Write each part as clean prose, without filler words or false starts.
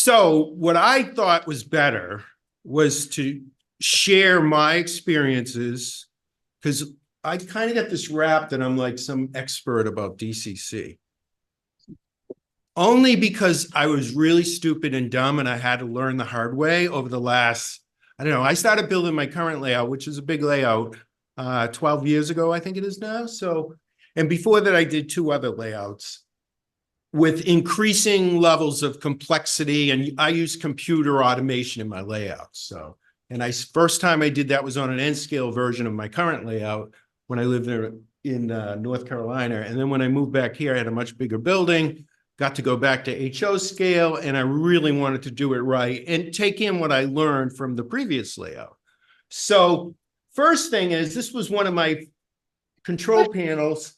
So what I thought was better was to share my experiences, because I kind of got this rap that I'm like some expert about DCC. Only because I was really stupid and dumb and I had to learn the hard way over the last, I don't know, I started building my current layout, which is a big layout, 12 years ago, I think it is now. So, and before that, I did 2 other layouts with increasing levels of complexity, and I use computer automation in my layouts. So, and first time I did that was on an N-scale version of my current layout when I lived there in North Carolina. And then when I moved back here, I had a much bigger building, got to go back to HO scale, and I really wanted to do it right and take in what I learned from the previous layout. So first thing is, this was one of my control panels,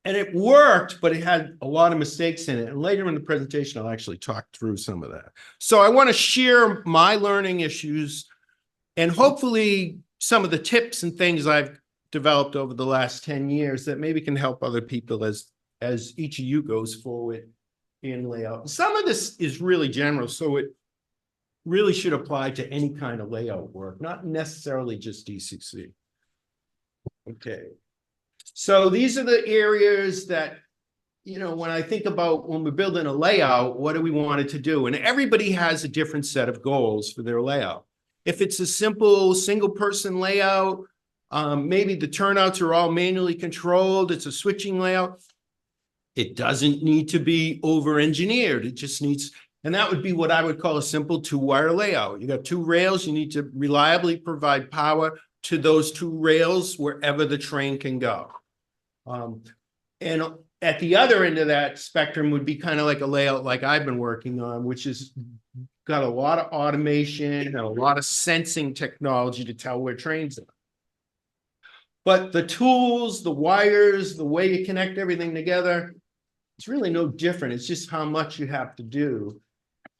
and it worked, but it had a lot of mistakes in it. And later in the presentation, I'll actually talk through some of that. So I want to share my learning issues and hopefully some of the tips and things I've developed over the last 10 years that maybe can help other people as each of you goes forward in layout. Some of this is really general, so it really should apply to any kind of layout work, not necessarily just DCC. Okay. So these are the areas that, you know, when I think about when we're building a layout, what do we want it to do? And everybody has a different set of goals for their layout. If it's a simple single person layout, maybe the turnouts are all manually controlled, it's a switching layout. It doesn't need to be over-engineered. It just needs, and that would be what I would call a simple 2-wire layout. You got 2 rails, you need to reliably provide power to those 2 rails wherever the train can go. And at the other end of that spectrum would be kind of like a layout like I've been working on, which is got a lot of automation and a lot of sensing technology to tell where trains are. But the tools, the wires, the way you connect everything together, it's really no different. It's just how much you have to do.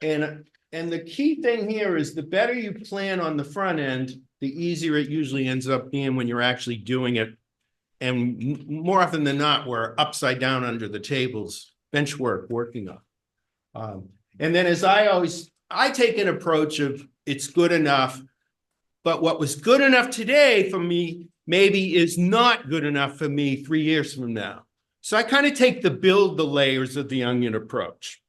And the key thing here is the better you plan on the front end, the easier it usually ends up being when you're actually doing it. And more often than not, we're upside down under the tables, bench work, working on. And then as I take an approach of it's good enough, but what was good enough today for me maybe is not good enough for me 3 years from now. So I kind of take the build the layers of the onion approach.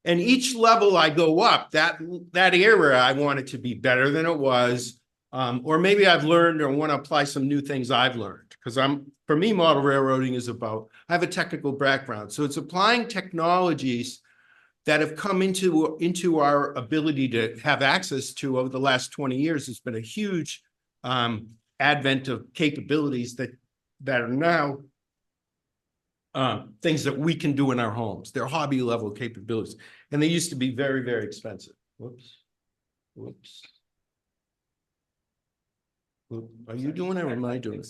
And each level I go up, that area I want it to be better than it was. Or maybe I've learned or want to apply some new things I've learned. Because for me, model railroading is about, I have a technical background. So it's applying technologies that have come into our ability to have access to over the last 20 years. It's been a huge advent of capabilities that are now things that we can do in our homes. They're hobby level capabilities. And they used to be very, very expensive. Whoops. Are you doing it or am I doing it?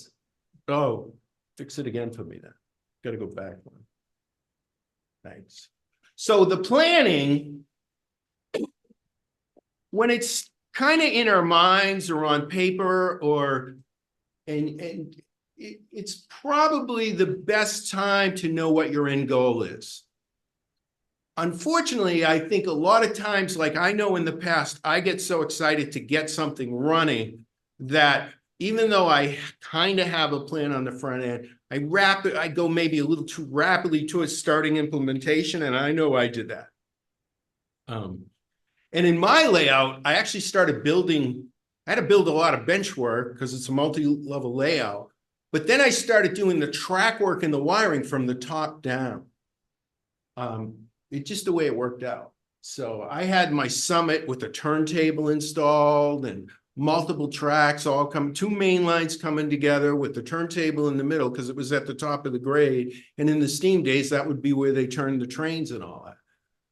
Oh, fix it again for me then. Got to go back one. Thanks. So the planning, when it's kind of in our minds or on paper it's probably the best time to know what your end goal is. Unfortunately, I think a lot of times, like I know in the past, I get so excited to get something running that even though I kind of have a plan on the front end, I go maybe a little too rapidly towards starting implementation, and I know I did that. And in my layout, I actually started building, I had to build a lot of bench work because it's a multi-level layout. But then I started doing the track work and the wiring from the top down. It's just the way it worked out. So I had my summit with a turntable installed and multiple tracks all coming, 2 main lines coming together with the turntable in the middle because it was at the top of the grade. And in the steam days, that would be where they turned the trains and all that.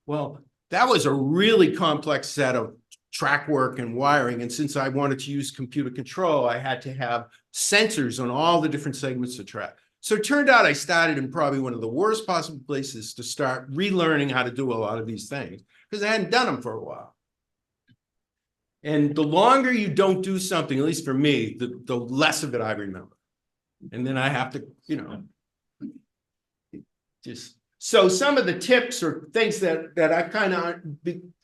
Well, that was a really complex set of track work and wiring. And since I wanted to use computer control, I had to have sensors on all the different segments of track. So it turned out I started in probably one of the worst possible places to start relearning how to do a lot of these things because I hadn't done them for a while. And the longer you don't do something, at least for me, the less of it I remember. And then I have to, you know, just So some of the tips or things that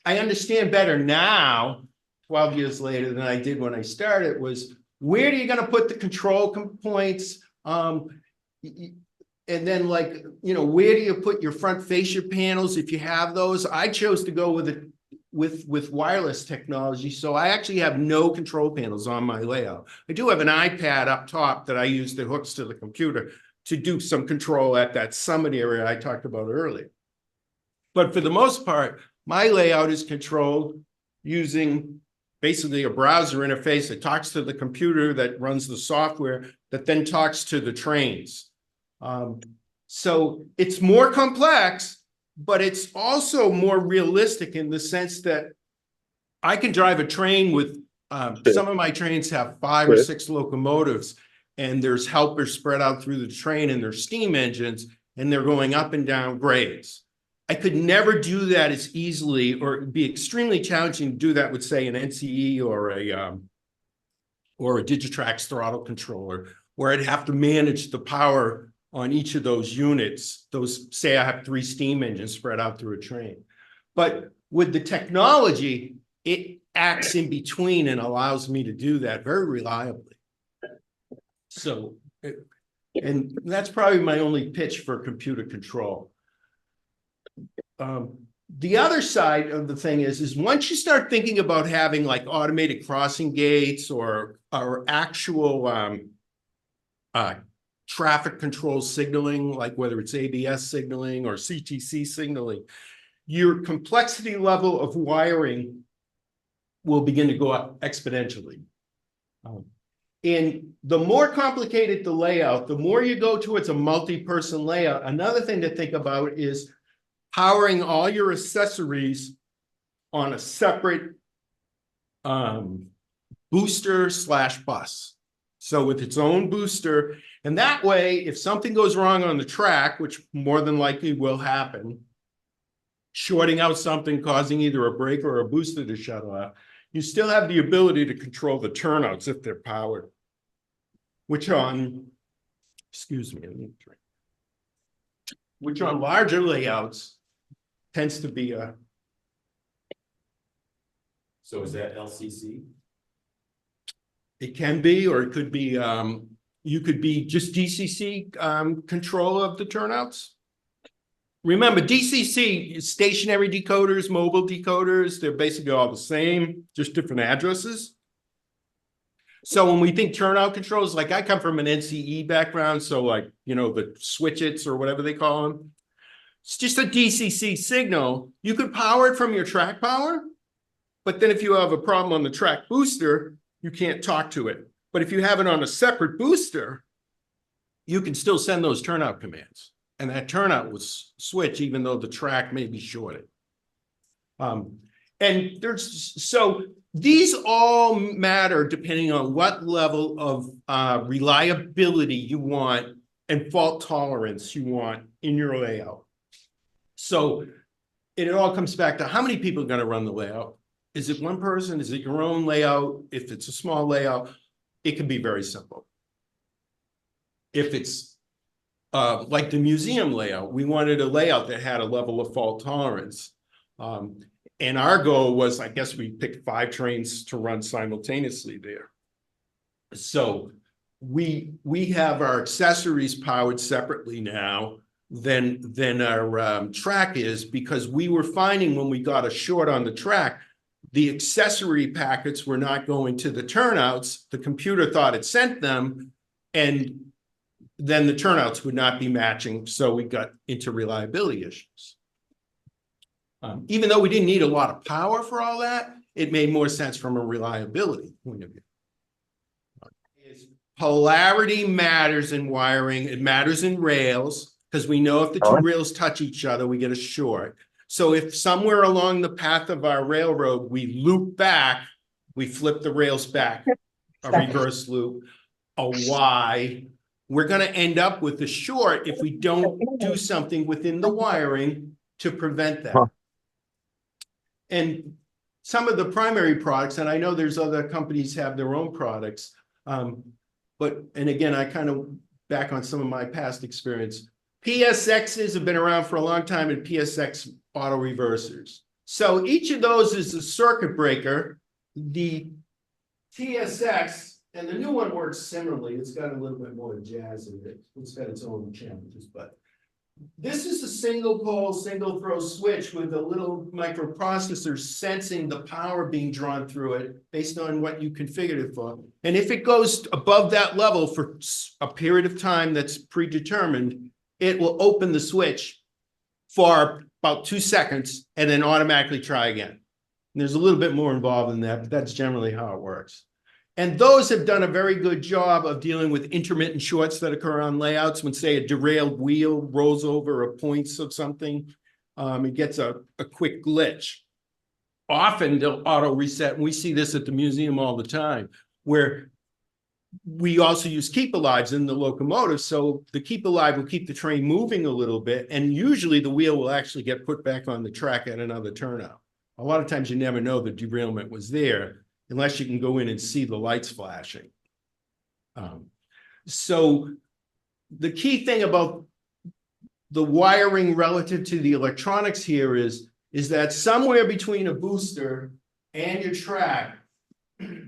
I understand better now, 12 years later than I did when I started, was where are you going to put the control points? And then, like, where do you put your front fascia panels if you have those? I chose to go with wireless technology, so I actually have no control panels on my layout. I do have an iPad up top that I use that hooks to the computer to do some control at that summit area I talked about earlier. But for the most part, my layout is controlled using basically a browser interface that talks to the computer that runs the software that then talks to the trains. So it's more complex, but it's also more realistic in the sense that I can drive a train with, some of my trains have 5 or 6 locomotives, and there's helpers spread out through the train, and there's steam engines, and they're going up and down grades. I could never do that as easily, or it'd be extremely challenging to do that with, say, an NCE or a Digitrax throttle controller, where I'd have to manage the power on each of those units. Those, say I have 3 steam engines spread out through a train. But with the technology, it acts in between and allows me to do that very reliably. So, and that's probably my only pitch for computer control. The other side of the thing is once you start thinking about having like automated crossing gates or actual traffic control signaling, like whether it's ABS signaling or CTC signaling, your complexity level of wiring will begin to go up exponentially. And the more complicated the layout, the more you go towards a multi-person layout. Another thing to think about is powering all your accessories on a separate booster/bus. So with its own booster, and that way, if something goes wrong on the track, which more than likely will happen, shorting out something, causing either a brake or a booster to shut off, you still have the ability to control the turnouts if they're powered, which on, which on larger layouts tends to be a. So is that LCC? It can be, or it could be, you could be just DCC control of the turnouts. Remember, DCC is stationary decoders, mobile decoders. They're basically all the same, just different addresses. So when we think turnout controls, like I come from an NCE background, so like, the switch-its or whatever they call them. It's just a DCC signal. You could power it from your track power, but then if you have a problem on the track booster, you can't talk to it. But if you have it on a separate booster, you can still send those turnout commands. And that turnout will switch even though the track may be shorted. And so these all matter depending on what level of reliability you want and fault tolerance you want in your layout. So it all comes back to how many people are going to run the layout. Is it one person? Is it your own layout? If it's a small layout, it can be very simple. If it's like the museum layout, we wanted a layout that had a level of fault tolerance. And our goal was, I guess we picked 5 trains to run simultaneously there. So we have our accessories powered separately now than our track is, because we were finding when we got a short on the track, the accessory packets were not going to the turnouts. The computer thought it sent them, and then the turnouts would not be matching. So we got into reliability issues. Even though we didn't need a lot of power for all that, it made more sense from a reliability point of view. Polarity matters in wiring. It matters in rails, because we know if the 2 rails touch each other, we get a short. So if somewhere along the path of our railroad, we loop back, we flip the rails back, a reverse loop, a Y, we're going to end up with a short if we don't do something within the wiring to prevent that. And some of the primary products, and I know there's other companies have their own products, but, and again, I kind of back on some of my past experience, PSXs have been around for a long time and PSX auto reversers. So each of those is a circuit breaker. The TSX, and the new one works similarly. It's got a little bit more jazz in it. It's got its own challenges, but this is a single pole, single throw switch with a little microprocessor sensing the power being drawn through it based on what you configured it for. And if it goes above that level for a period of time that's predetermined, it will open the switch for about 2 seconds and then automatically try again. And there's a little bit more involved in that, but that's generally how it works. And those have done a very good job of dealing with intermittent shorts that occur on layouts when, say, a derailed wheel rolls over a points of something. It gets a quick glitch. Often they'll auto reset, and we see this at the museum all the time, where we also use keep alives in the locomotive. So the keep alive will keep the train moving a little bit, and usually the wheel will actually get put back on the track at another turnout. A lot of times you never know the derailment was there unless you can go in and see the lights flashing. So the key thing about the wiring relative to the electronics here is that somewhere between a booster and your track,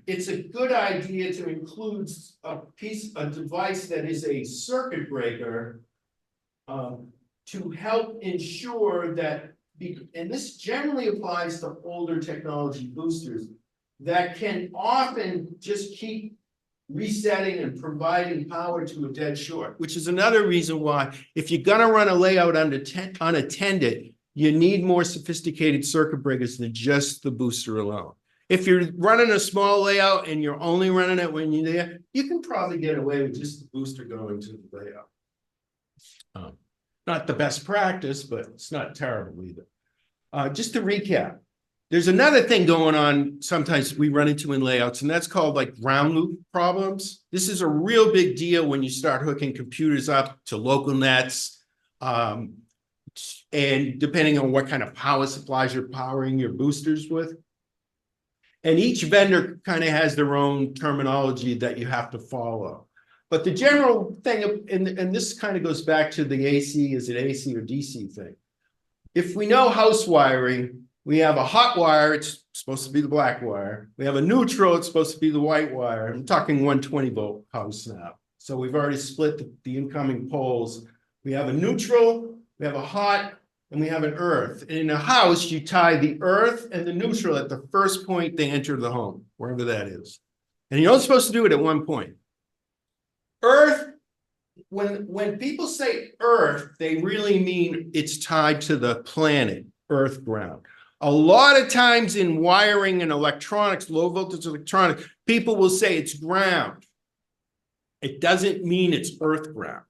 it's a good idea to include a device that is a circuit breaker to help ensure that, and this generally applies to older technology boosters, that can often just keep resetting and providing power to a dead short, which is another reason why, if you're going to run a layout unattended, you need more sophisticated circuit breakers than just the booster alone. If you're running a small layout and you're only running it when you're there, you can probably get away with just the booster going to the layout. Not the best practice, but it's not terrible either. Just to recap, there's another thing going on sometimes we run into in layouts, and that's called like ground loop problems. This is a real big deal when you start hooking computers up to local nets, and depending on what kind of power supplies you're powering your boosters with. And each vendor kind of has their own terminology that you have to follow. But the general thing, and this kind of goes back to the AC, is it AC or DC thing? If we know house wiring, we have a hot wire, it's supposed to be the black wire. We have a neutral, it's supposed to be the white wire. I'm talking 120 volt house now. So we've already split the incoming poles. We have a neutral, we have a hot, and we have an earth. And in a house, you tie the earth and the neutral at the first point they enter the home, wherever that is. And you're only supposed to do it at one point. Earth, when people say earth, they really mean it's tied to the planet, earth ground. A lot of times in wiring and electronics, low voltage electronics, people will say it's ground. It doesn't mean it's earth ground.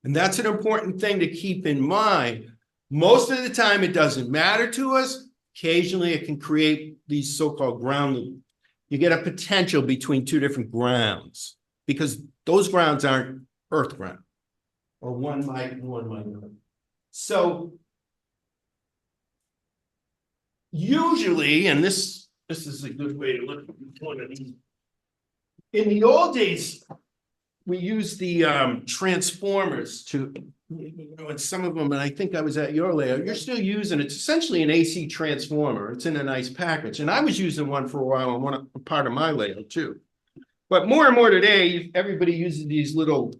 And that's an important thing to keep in mind. Most of the time, it doesn't matter to us. Occasionally, it can create these so-called ground loops. You get a potential between two different grounds because those grounds aren't earth ground, or one might and one might not. So usually, and this is a good way to look at one of these. In the old days, we used the transformers to, and some of them, and I think I was at your layout, you're still using it. It's essentially an AC transformer. It's in a nice package. And I was using one for a while on part of my layout too. But more and more today, everybody uses these little,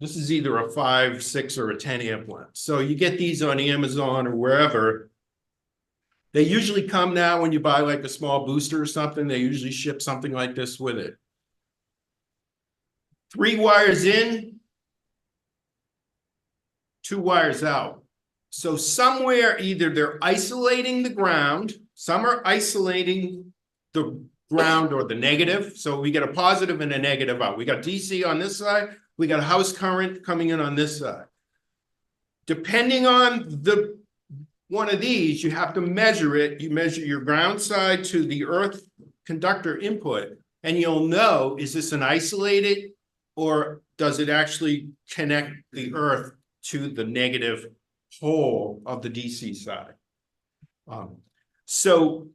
this is either a 5, 6, or a 10 amp one. So you get these on Amazon or wherever. They usually come now when you buy like a small booster or something, they usually ship something like this with it. 3 wires in, 2 wires out. So somewhere either they're isolating the ground, some are isolating the ground or the negative. So we get a positive and a negative out. We got DC on this side. We got a house current coming in on this side. Depending on the one of these, you have to measure it. You measure your ground side to the earth conductor input, and you'll know, is this an isolated or does it actually connect the earth to the negative pole of the DC side? So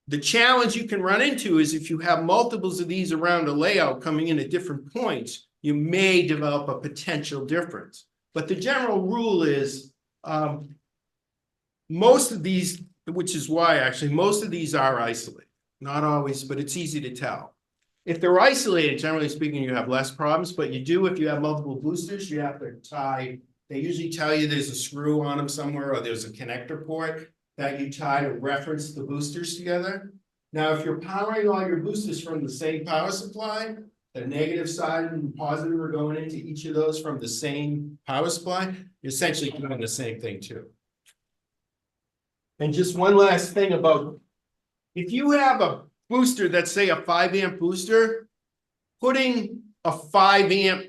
the challenge you can run into is if you have multiples of these around a layout coming in at different points, you may develop a potential difference. But the general rule is most of these, which is why actually most of these are isolated. Not always, but it's easy to tell. If they're isolated, generally speaking, you have less problems, but you do if you have multiple boosters, you have to tie. They usually tell you there's a screw on them somewhere or there's a connector port that you tie to reference the boosters together. Now, if you're powering all your boosters from the same power supply, the negative side and the positive are going into each of those from the same power supply, you're essentially doing the same thing too. And just one last thing about, if you have a booster that's say a 5 amp booster, putting a 5 amp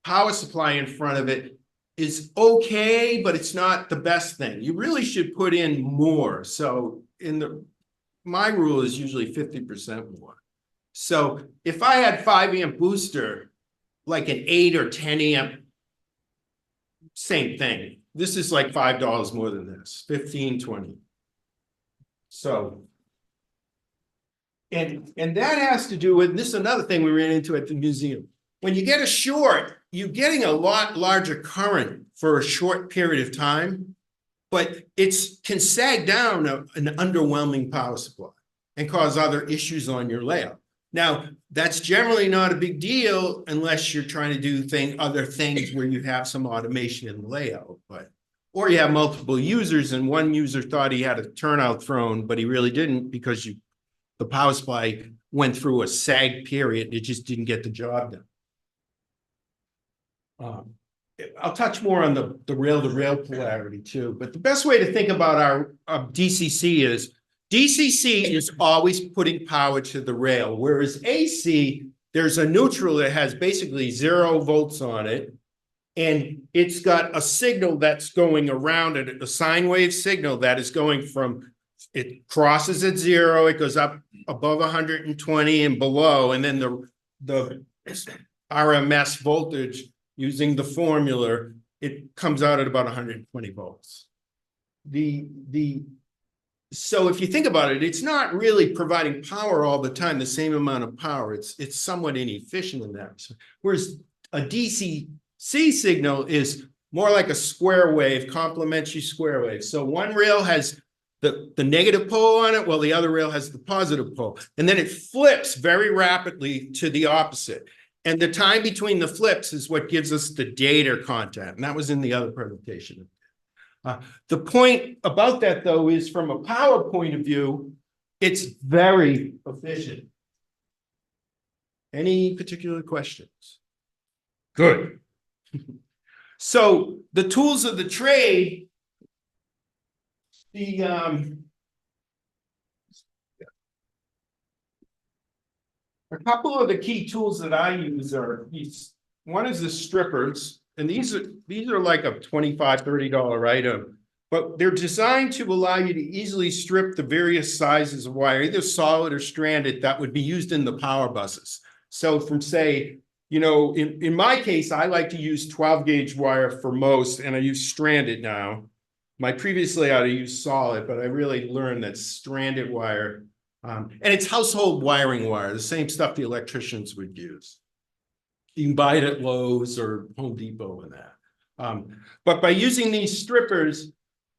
power supply in front of it is okay, but it's not the best thing. You really should put in more. So my rule is usually 50% more. So if I had 5 amp booster, like an 8 or 10 amp, same thing. This is like $5 more than this, 15, 20. So, and that has to do with, this is another thing we ran into at the museum. When you get a short, you're getting a lot larger current for a short period of time, but it can sag down an underwhelming power supply and cause other issues on your layout. Now, that's generally not a big deal unless you're trying to do other things where you have some automation in the layout, or you have multiple users and one user thought he had a turnout throne, but he really didn't because the power supply went through a sag period. It just didn't get the job done. I'll touch more on the rail-to-rail polarity too, but the best way to think about our DCC is always putting power to the rail, whereas AC, there's a neutral that has basically 0 volts on it, and it's got a signal that's going around it, a sine wave signal that is going from, it crosses at 0, it goes up above 120 and below, and then the RMS voltage using the formula, it comes out at about 120 volts. So if you think about it, it's not really providing power all the time, the same amount of power. It's somewhat inefficient in that. Whereas a DCC signal is more like a square wave, complementary square wave. So one rail has the negative pole on it, while the other rail has the positive pole. And then it flips very rapidly to the opposite. And the time between the flips is what gives us the data content. And that was in the other presentation. The point about that, though, is from a power point of view, it's very efficient. Any particular questions? Good. So the tools of the trade, a couple of the key tools that I use are these. One is the strippers. And these are like a $25, $30 item, but they're designed to allow you to easily strip the various sizes of wire, either solid or stranded, that would be used in the power buses. So from say, in my case, I like to use 12 gauge wire for most, and I use stranded now. My previous layout, I used solid, but I really learned that stranded wire, and it's household wiring wire, the same stuff the electricians would use. You can buy it at Lowe's or Home Depot and that. But by using these strippers,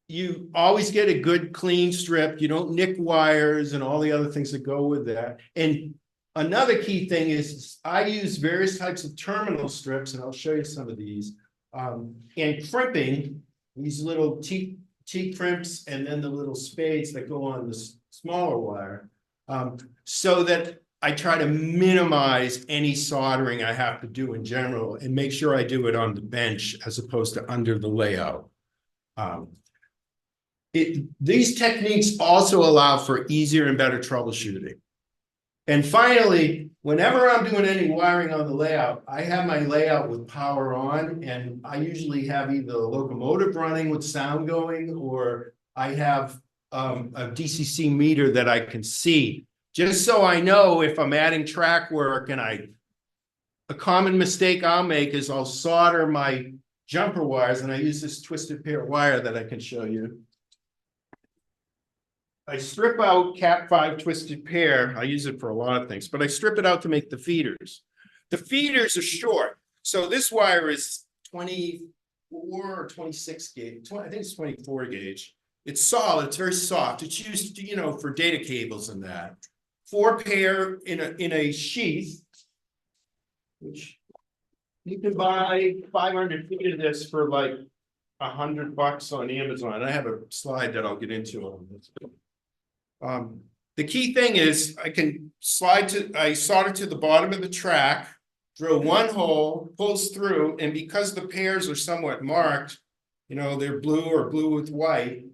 you always get a good clean strip. You don't nick wires and all the other things that go with that. And another key thing is I use various types of terminal strips, and I'll show you some of these. And crimping, these little T-crimps and then the little spades that go on the smaller wire, so that I try to minimize any soldering I have to do in general and make sure I do it on the bench as opposed to under the layout. These techniques also allow for easier and better troubleshooting. And finally, whenever I'm doing any wiring on the layout, I have my layout with power on, and I usually have either a locomotive running with sound going, or I have a DCC meter that I can see. Just so I know if I'm adding track work, and a common mistake I'll make is I'll solder my jumper wires, and I use this twisted pair wire that I can show you. I strip out Cat 5 twisted pair. I use it for a lot of things, but I strip it out to make the feeders. The feeders are short. So this wire is 24 or 26 gauge. I think it's 24 gauge. It's solid, it's very soft. It's used, for data cables and that. 4 pair in a sheath, which you can buy 500 feet of this for like $100 on Amazon. I have a slide that I'll get into on this. The key thing is I can I solder to the bottom of the track, drill 1 hole, pulls through, and because the pairs are somewhat marked, they're blue or blue with white,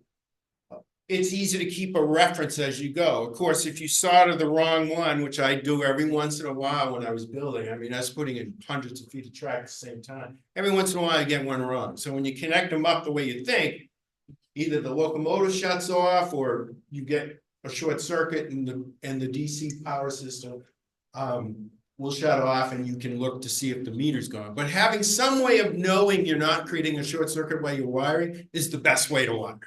it's easy to keep a reference as you go. Of course, if you solder the wrong one, which I do every once in a while when I was building, I mean, I was putting in hundreds of feet of track at the same time. Every once in a while, I get one wrong. So when you connect them up the way you think, either the locomotive shuts off or you get a short circuit and the DC power system will shut off and you can look to see if the meter's gone. But having some way of knowing you're not creating a short circuit while you're wiring is the best way to wire.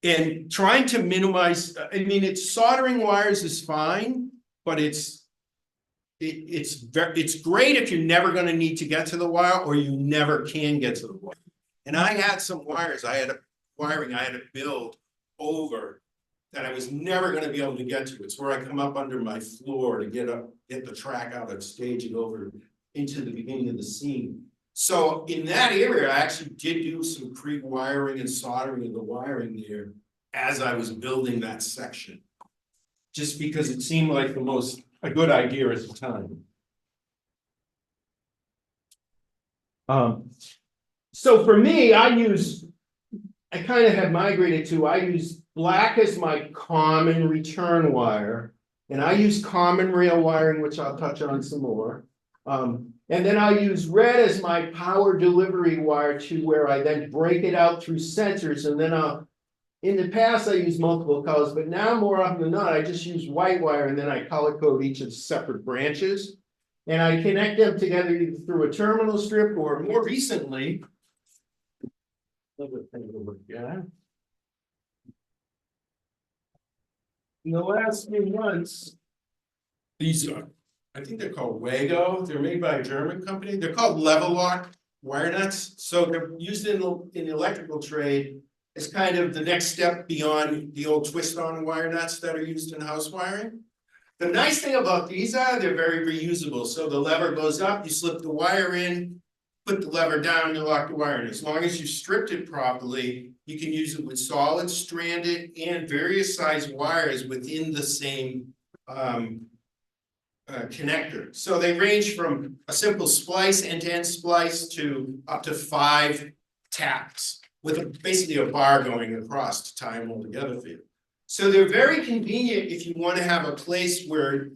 And trying to minimize, it's soldering wires is fine, but it's great if you're never going to need to get to the wire or you never can get to the wire. And I had some wires, wiring I had to build over that I was never going to be able to get to. It's where I come up under my floor to get the track out of stage and over into the beginning of the seam. So in that area, I actually did do some pre-wiring and soldering of the wiring there as I was building that section, just because it seemed like a good idea at the time. So for me, I kind of have migrated to, I use black as my common return wire, and I use common rail wiring, which I'll touch on some more. And then I use red as my power delivery wire to where I then break it out through sensors. And then in the past, I used multiple colors, but now more often than not, I just use white wire and then I color code each of the separate branches. And I connect them together either through a terminal strip or more recently. In the last few months, these are, I think they're called Wago. They're made by a German company. They're called level lock wire nuts. So they're used in the electrical trade as kind of the next step beyond the old twist-on wire nuts that are used in house wiring. The nice thing about these they're very reusable. So the lever goes up, you slip the wire in, put the lever down, you lock the wire in. As long as you stripped it properly, you can use it with solid, stranded, and various size wires within the same connector. So they range from a simple splice, end-to-end splice, to up to 5 taps with basically a bar going across to tie them all together for you. So they're very convenient if you want to have a place where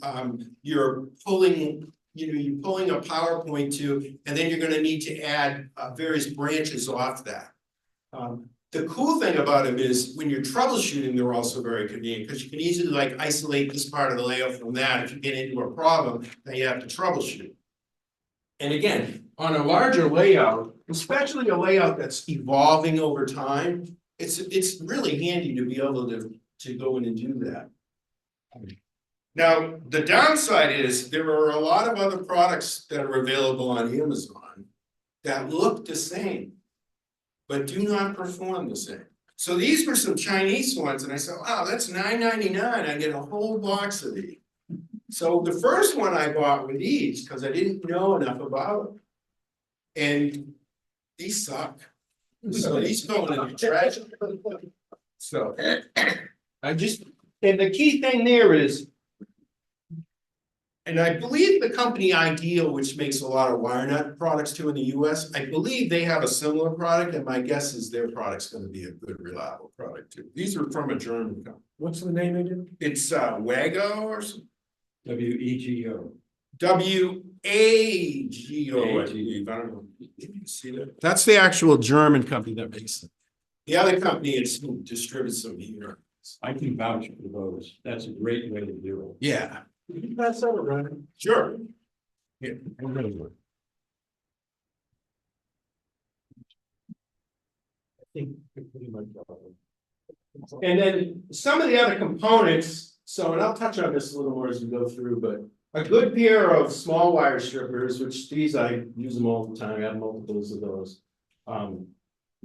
you're pulling, you're pulling a power point to, and then you're going to need to add various branches off that. The cool thing about them is when you're troubleshooting, they're also very convenient because you can easily like isolate this part of the layout from that. If you get into a problem, then you have to troubleshoot. And again, on a larger layout, especially a layout that's evolving over time, it's really handy to be able to go in and do that. Now, the downside is there are a lot of other products that are available on Amazon that look the same, but do not perform the same. So these were some Chinese ones, and I said, wow, that's $9.99. I get a whole box of these. So the first one I bought were these because I didn't know enough about them. And these suck. So these go in the trash. So and the key thing there is, and I believe the company Ideal, which makes a lot of wire nut products too in the US, I believe they have a similar product, and my guess is their product's going to be a good, reliable product too. These are from a German company. What's the name again? It's Wago or something. WEGO. WAGO, I believe. I don't know. Can you see that? That's the actual German company that makes it. The other company distributes them here. I can vouch for those. That's a great way to do it. Yeah. Can you pass that around? Sure. Yeah. I think pretty much. And then some of the other components. So, and I'll touch on this a little more as we go through, but a good pair of small wire strippers, which these I use them all the time, I have multiples of those.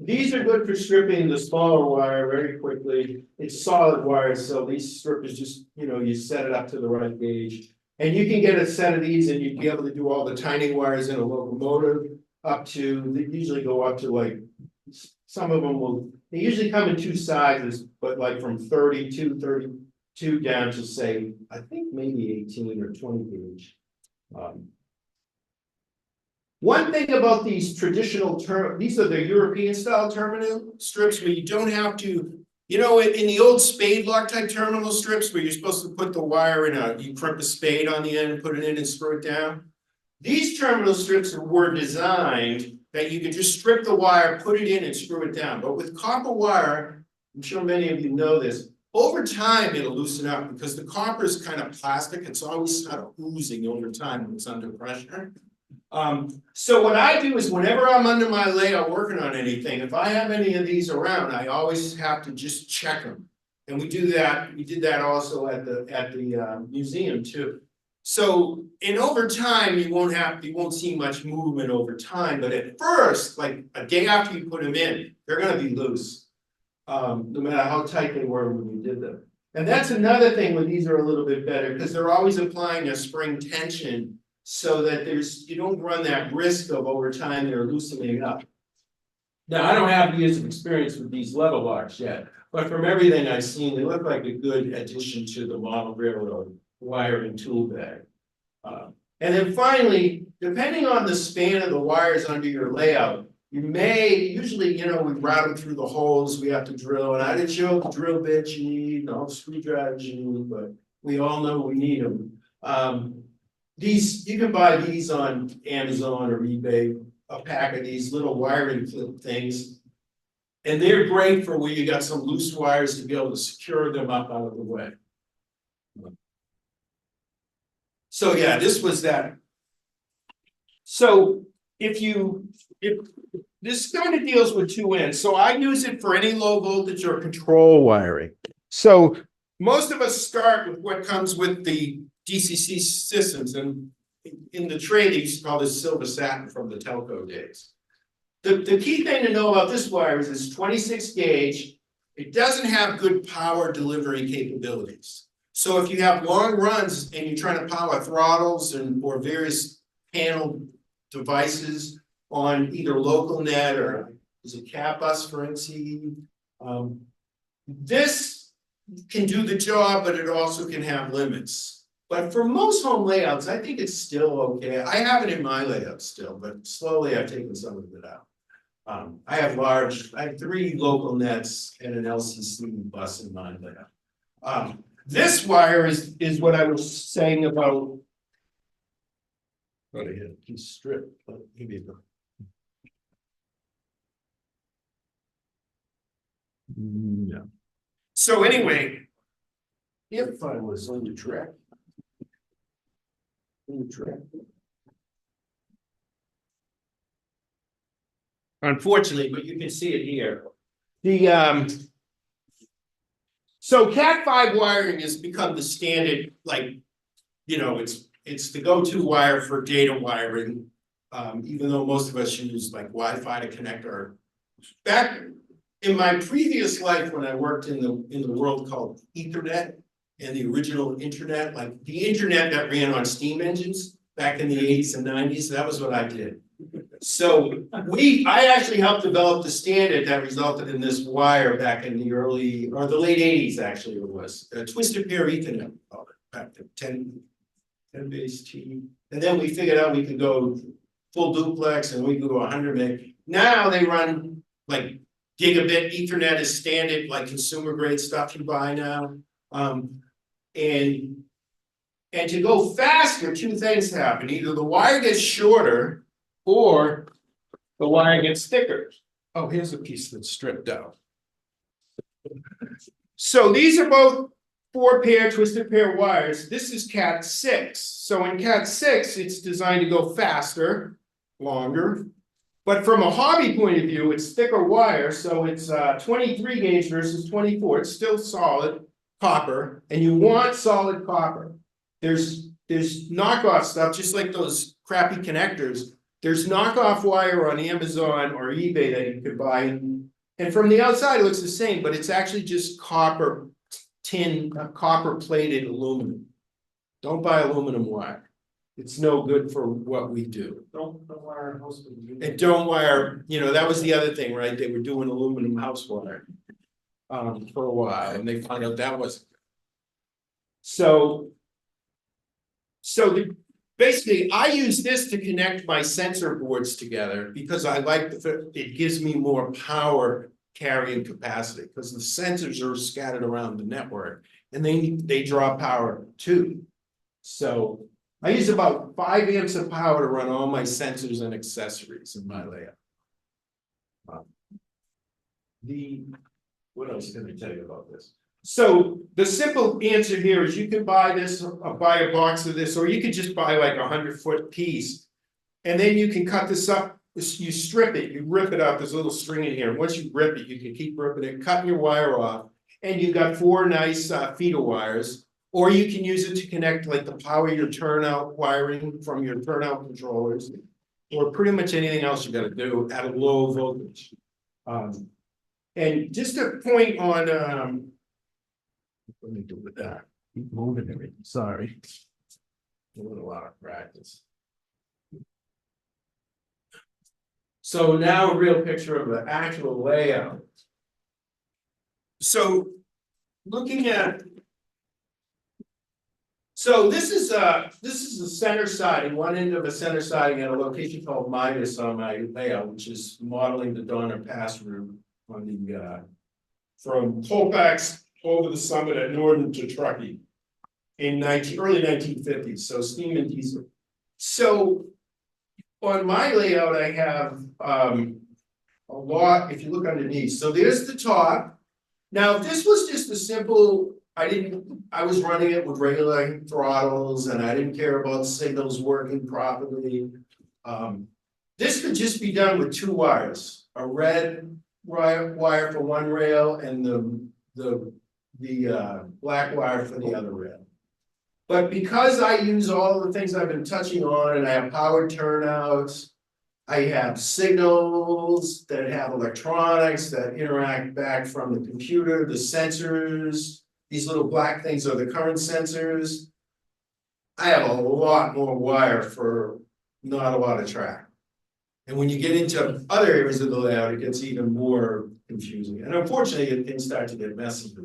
These are good for stripping the smaller wire very quickly. It's solid wire, so these strippers just, you set it up to the right gauge. And you can get a set of these and you'd be able to do all the tiny wires in a locomotive they usually go up to like, some of them they usually come in two sizes, but like from 32 down to say, I think maybe 18 or 20 gauge. One thing about these traditional these are the European style terminal strips where you don't have to, in the old spade lock type terminal strips where you're supposed to put the wire you crimp a spade on the end, put it in and screw it down. These terminal strips were designed that you could just strip the wire, put it in and screw it down. But with copper wire, I'm sure many of you know this, over time it'll loosen up because the copper is kind of plastic. It's always kind of oozing over time when it's under pressure. So what I do is whenever I'm under my layout working on anything, if I have any of these around, I always have to just check them. And we did that also at the museum too. So, and over time, you won't see much movement over time, but at first, like a day after you put them in, they're gonna be loose. No matter how tight they were when you did them. And that's another thing where these are a little bit better, because they're always applying a spring tension so that you don't run that risk of over time they're loosening up. Now, I don't have years of experience with these level locks yet, but from everything I've seen, they look like a good addition to the model railroad wiring tool bag. And then finally, depending on the span of the wires under your layout, usually, we route them through the holes we have to drill, and I didn't show the drill bits you need and all the screwdrivers you need, but we all know we need them. You can buy these on Amazon or eBay, a pack of these little wiring clip things. And they're great for where you got some loose wires to be able to secure them up out of the way. So yeah, this was that. So if this kind of deals with two ends, so I use it for any low voltage or control wiring. So most of us start with what comes with the DCC systems, and in the trade, they used to call this silver satin from the telco days. The key thing to know about this wire is it's 26 gauge. It doesn't have good power delivery capabilities. So if you have long runs and you're trying to power throttles or various panel devices on either local net or is it cat bus for NCE, this can do the job, but it also can have limits. But for most home layouts, I think it's still okay. I have it in my layout still, but slowly I've taken some of it out. I have 3 local nets and an LCC bus in my layout. This wire is what I was saying about. Go ahead, he's stripped. No. So anyway, if I was on the track. Unfortunately, but you can see it here. So Cat5 wiring has become the standard, it's the go-to wire for data wiring. Even though most of us use like Wi-Fi to connect our. Back in my previous life, when I worked in the world called Ethernet and the original internet, like the internet that ran on steam engines back in the 80s and 90s, that was what I did. So I actually helped develop the standard that resulted in this wire back in the late 80s, actually it was. Twisted pair Ethernet, back to 10 base T. And then we figured out we could go full duplex and we could go 100 meg. Now they run like gigabit Ethernet is standard, like consumer grade stuff you buy now. And to go faster, 2 things happen. Either the wire gets shorter or the wire gets thicker. Oh, here's a piece that's stripped out. So these are both 4-pair twisted pair wires. This is Cat 6. So in Cat 6, it's designed to go faster, longer. But from a hobby point of view, it's thicker wire. So it's 23 gauge versus 24. It's still solid copper, and you want solid copper. There's there's knockoff stuff, just like those crappy connectors. There's knockoff wire on Amazon or eBay that you could buy. And from the outside, it looks the same, but it's actually just copper copper plated aluminum. Don't buy aluminum wire. It's no good for what we do. Don't wire most of the. And don't wire, that was the other thing, right? They were doing aluminum house wire for a while, and they found out that wasn't good. Basically, I use this to connect my sensor boards together because I like it gives me more power carrying capacity because the sensors are scattered around the network and they draw power too. So I use about 5 amps of power to run all my sensors and accessories in my layout. What else can I tell you about this? So the simple answer here is you can buy this, or buy a box of this, or you could just buy like 100-foot piece. And then you can cut this up, you strip it, you rip it out, there's a little string in here. Once you rip it, you can keep ripping it, cutting your wire off. And you've got 4 nice feeder wires. Or you can use it to connect like the power your turnout wiring from your turnout controllers. Or pretty much anything else you gotta do at a low voltage. And just a point on, what do we do with that? Keep moving everything, sorry. A little out of practice. So now a real picture of the actual layout. So looking at, so this is the center siding, one end of a center siding at a location called Midas on my layout, which is modeling the Donner Pass route on the from Colfax over the summit at Northern to Truckee in early 1950s. So steam and diesel. So on my layout, I have a lot. If you look underneath, so there's the top. Now, if this was just a simple, I was running it with regular throttles and I didn't care about signals working properly. This could just be done with 2 wires, a red wire for one rail and the black wire for the other rail. But because I use all the things I've been touching on and I have power turnouts, I have signals that have electronics that interact back from the computer, the sensors, these little black things are the current sensors. I have a lot more wire for not a lot of track. And when you get into other areas of the layout, it gets even more confusing. And unfortunately, things start to get messy.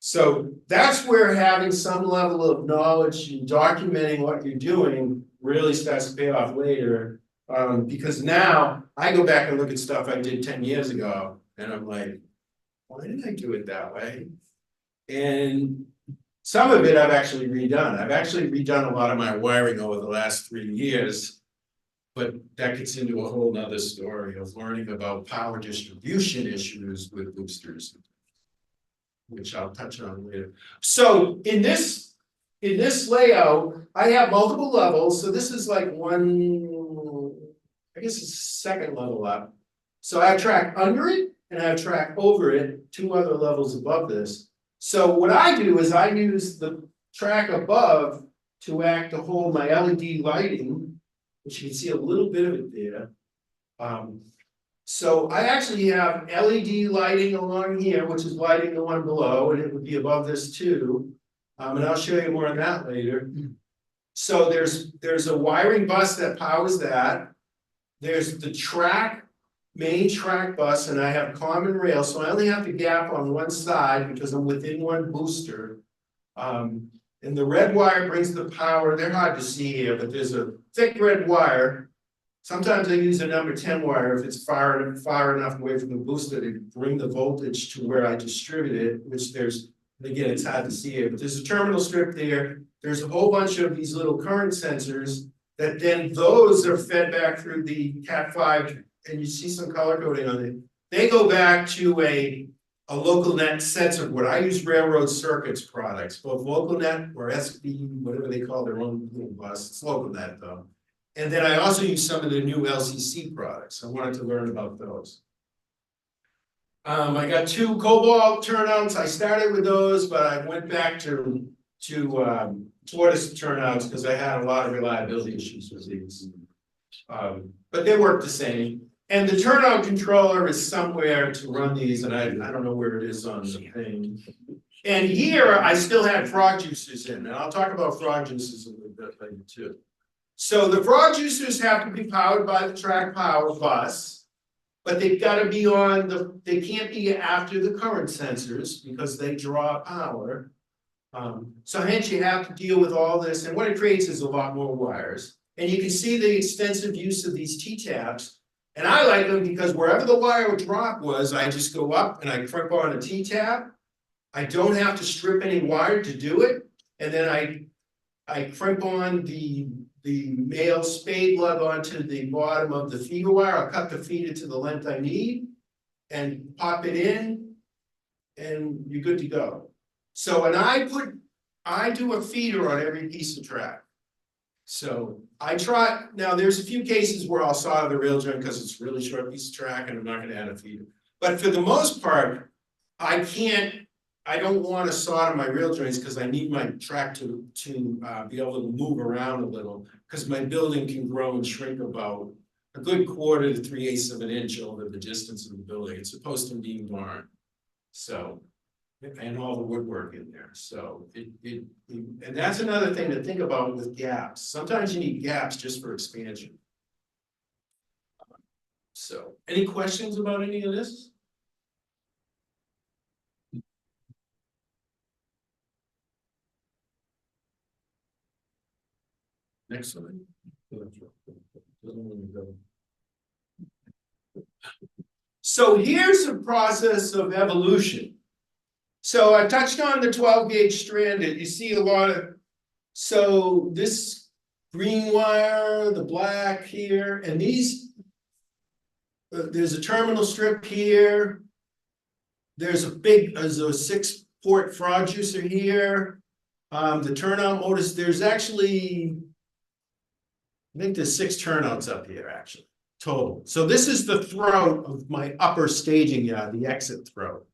So that's where having some level of knowledge and documenting what you're doing really starts to pay off later. Because now I go back and look at stuff I did 10 years ago, and I'm like, why did I do it that way? And some of it I've actually redone. I've actually redone a lot of my wiring over the last 3 years. But that gets into a whole nother story of learning about power distribution issues with boosters, which I'll touch on later. So in this layout, I have multiple levels. So this is like I guess it's second level up. So I have track under it and I have track over it, 2 other levels above this. So what I do is I use the track above to act to hold my LED lighting, which you can see a little bit of it there. So I actually have LED lighting along here, which is lighting the one below, and it would be above this too. And I'll show you more on that later. So there's a wiring bus that powers that. There's the main track bus, and I have common rail, so I only have to gap on one side because I'm within one booster. And the red wire brings the power. They're hard to see here, but there's a thick red wire. Sometimes I use a number 10 wire if it's far enough away from the booster to bring the voltage to where I distribute it, which again, it's hard to see here, but there's a terminal strip there. There's a whole bunch of these little current sensors that then those are fed back through the Cat5, and you see some color coding on it. They go back to a local net sensor board. I use Railroad Circuits products, both local net or SB, whatever they call their own little bus. It's local net though. And then I also use some of the new LCC products. I wanted to learn about those. I got 2 cobalt turnouts. I started with those, but I went back to tortoise turnouts because I had a lot of reliability issues with these. But they work the same. And the turnout controller is somewhere to run these, and I don't know where it is on the thing. And here I still had frog juicers in, and I'll talk about frog juicers a little bit later too. So the frog juicers have to be powered by the track power bus, but they've got to be on they can't be after the current sensors because they draw power. So hence you have to deal with all this, and what it creates is a lot more wires. And you can see the extensive use of these T-tabs. And I like them because wherever the wire drop was, I just go up and I crimp on a T-tab. I don't have to strip any wire to do it. And then I crimp on the male spade lug onto the bottom of the feeder wire. I'll cut the feeder to the length I need and pop it in, and you're good to go. So, and I do a feeder on every piece of track. So I try, now there's a few cases where I'll solder the rail joint because it's a really short piece of track and I'm not gonna add a feeder. But for the most part, I don't want to solder my rail joints because I need my track to be able to move around a little, because my building can grow and shrink about a good 1/4 to 3/8 of an inch over the distance of the building. It's supposed to be barn. So, and all the woodwork in there. So and that's another thing to think about with gaps. Sometimes you need gaps just for expansion. So, any questions about any of this? Next one. So here's a process of evolution. So I touched on the 12 gauge stranded. You see a lot of, so this green wire, the black here, and these, there's a terminal strip here. There's a 6-port frog juicer here. The turnout motors, there's actually, I think there's 6 turnouts up here actually, total. So this is the throat of my upper staging yard, the exit throat.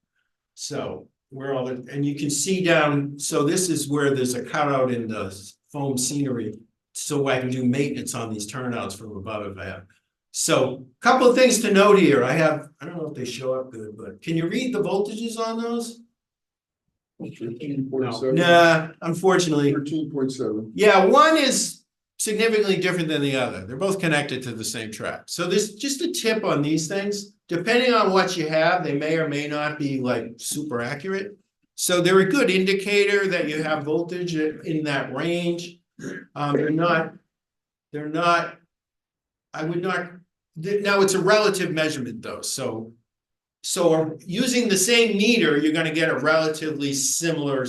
So where all the, and you can see down, so this is where there's a cutout in the foam scenery, so I can do maintenance on these turnouts from above if I have. So a couple of things to note here. I don't know if they show up good, but can you read the voltages on those? 13.7. Nah, unfortunately. 13.7. Yeah, one is significantly different than the other. They're both connected to the same track. So there's just a tip on these things. Depending on what you have, they may or may not be like super accurate. So they're a good indicator that you have voltage in that range. They're not, I would not, now it's a relative measurement though. So using the same meter, you're going to get a relatively similar,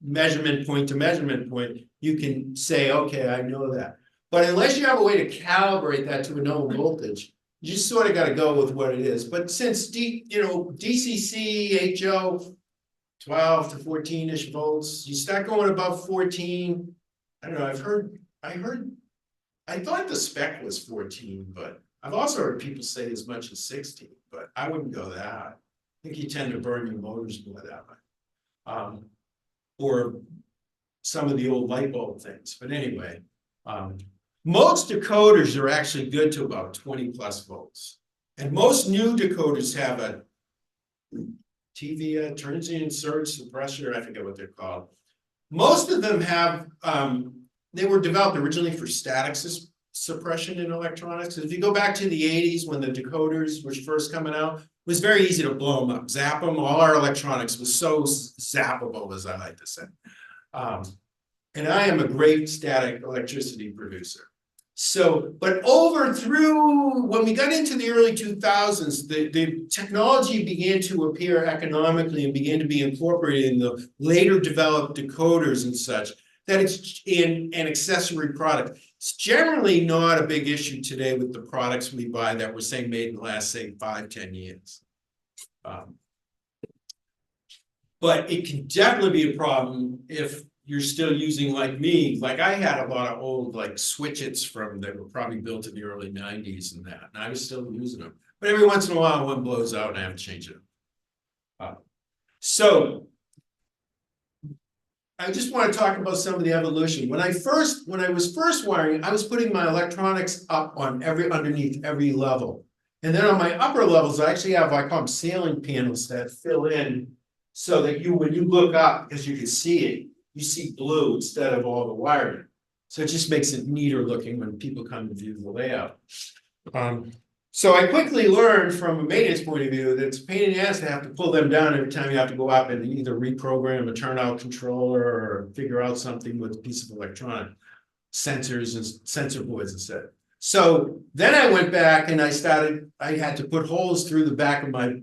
measurement point to measurement point. You can say, okay, I know that. But unless you have a way to calibrate that to a known voltage, you just sort of got to go with what it is. But since DCC, HO, 12 to 14-ish volts, you start going above 14. I don't know, I thought the spec was 14, but I've also heard people say as much as 16, but I wouldn't go that high. I think you tend to burn your motors more that way. Or some of the old light bulb things, but anyway, most decoders are actually good to about 20 plus volts. And most new decoders have a TVA, transient surge suppressor, I forget what they're called. Most of them have, they were developed originally for static suppression in electronics. If you go back to the 80s when the decoders were first coming out, it was very easy to blow them up, zap them. All our electronics was so zappable, as I like to say. And I am a great static electricity producer. So, but when we got into the early 2000s, the technology began to appear economically and began to be incorporated in the later developed decoders and such, that it's in an accessory product. It's generally not a big issue today with the products we buy that were, say, made in the last, say, 5-10 years. But it can definitely be a problem if you're still using, like me, like I had a lot of old like switches that were probably built in the early 90s and that, and I was still using them. But every once in a while one blows out and I have to change it. So I just want to talk about some of the evolution. When I was first wiring, I was putting my electronics up on underneath every level. And then on my upper levels, I actually have, I call them ceiling panels that fill in so that when you look up, because you can see it, you see blue instead of all the wiring. So it just makes it neater looking when people come to view the layout. So I quickly learned from a maintenance point of view that it's a pain in the ass to have to pull them down every time you have to go up and either reprogram a turnout controller or figure out something with a piece of electronic sensors and sensor boards instead. So then I went back and I had to put holes through the back of my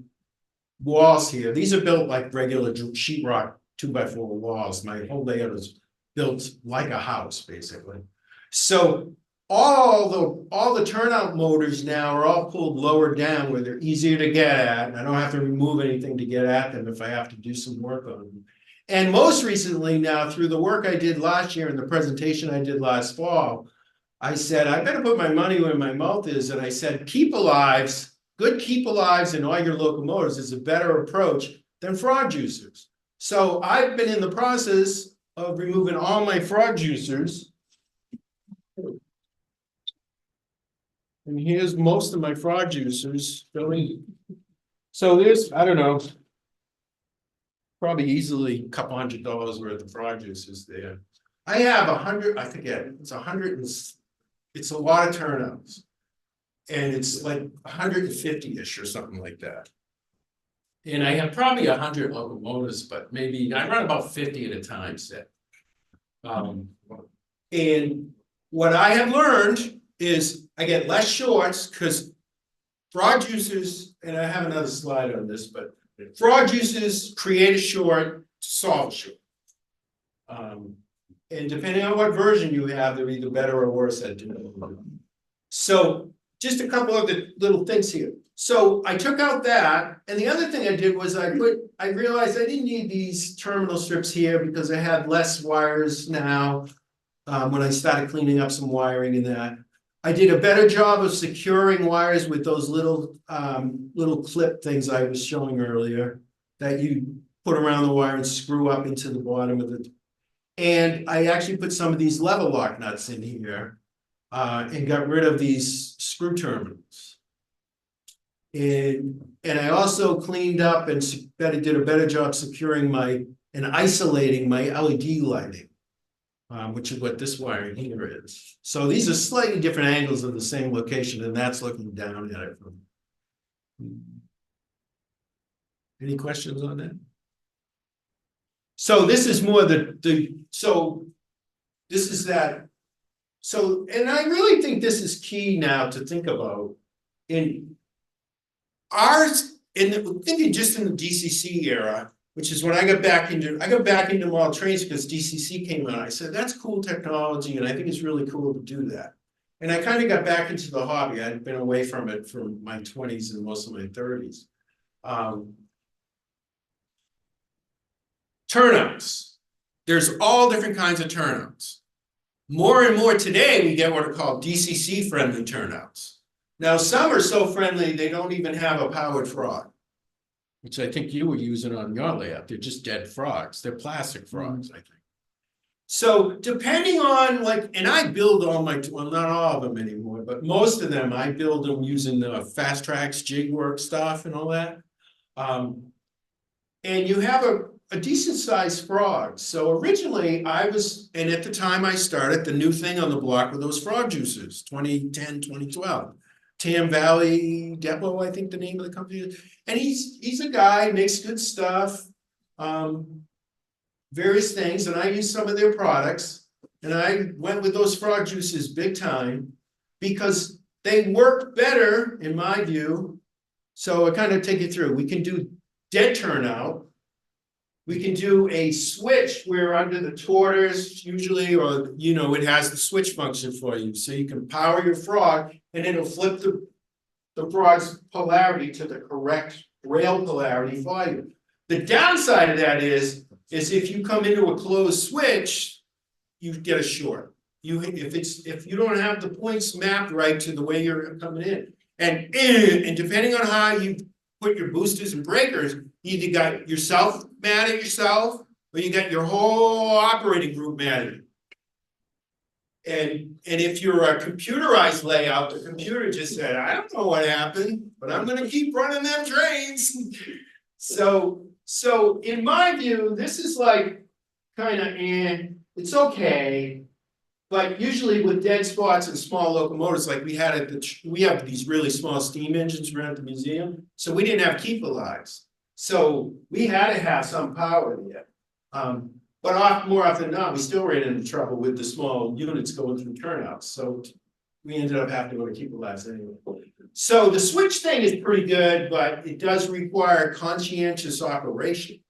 walls here. These are built like regular sheetrock 2x4 walls. My whole layout is built like a house, basically. So all the turnout motors now are all pulled lower down where they're easier to get at, and I don't have to remove anything to get at them if I have to do some work on them. And most recently now, through the work I did last year and the presentation I did last fall, I said, I better put my money where my mouth is, and I said, good keep alives in all your locomotives is a better approach than frog juicers. So I've been in the process of removing all my frog juicers. And here's most of my frog juicers filling. So there's, I don't know, probably easily a couple $100 worth of frog juicers there. I have 100, I forget, it's 100, it's a lot of turnouts. And it's like 150-ish or something like that. And I have probably 100 locomotives, but maybe I run about 50 at a time set. And what I have learned is I get less shorts because frog juicers, and I have another slide on this, but frog juicers create a short to solve a short. And depending on what version you have, they're either better or worse at doing it. So just a couple of the little things here. So I took out that, and the other thing I did was I realized I didn't need these terminal strips here because I had less wires now when I started cleaning up some wiring in that. I did a better job of securing wires with those little clip things I was showing earlier that you put around the wire and screw up into the bottom of it. And I actually put some of these level lock nuts in here and got rid of these screw terminals. And I also cleaned up and did a better job securing and isolating my LED lighting, which is what this wiring here is. So these are slightly different angles of the same location, and that's looking down at it. Any questions on that? So this is more so this is that. So, and I really think this is key now to think about in thinking just in the DCC era, which is when I got back into model trains because DCC came out. I said, that's cool technology, and I think it's really cool to do that. And I kind of got back into the hobby. I'd been away from it for my 20s and most of my 30s. Turnouts. There's all different kinds of turnouts. More and more today, we get what are called DCC friendly turnouts. Now, some are so friendly, they don't even have a powered frog, which I think you were using on your layout. They're just dead frogs. They're plastic frogs, I think. So depending on and I build all well, not all of them anymore, but most of them, I build them using the Fast Tracks jig work stuff and all that. And you have a decent sized frog. So originally and at the time I started, the new thing on the block were those frog juicers, 2010, 2012. Tam Valley Depot, I think the name of the company is. And he's a guy, makes good stuff, various things, and I use some of their products. And I went with those frog juices big time because they work better, in my view. So I kind of take you through. We can do dead turnout. We can do a switch where under the tortoise usually, or it has the switch function for you. So you can power your frog and it'll flip the frog's polarity to the correct rail polarity for you. The downside of that is if you come into a closed switch, you get a short. If you don't have the points mapped right to the way you're coming in. And depending on how you put your boosters and breakers, you either got yourself mad at yourself, or you got your whole operating group manager. And if you're a computerized layout, the computer just said, I don't know what happened, but I'm gonna keep running them trains. So in my view, this is like kind of, it's okay. But usually with dead spots and small locomotives, like we had at we have these really small steam engines around the museum, so we didn't have keep alives. So we had to have some power there. But more often than not, we still ran into trouble with the small units going through turnouts. So we ended up having to go to keep alives anyway. So the switch thing is pretty good, but it does require conscientious operation.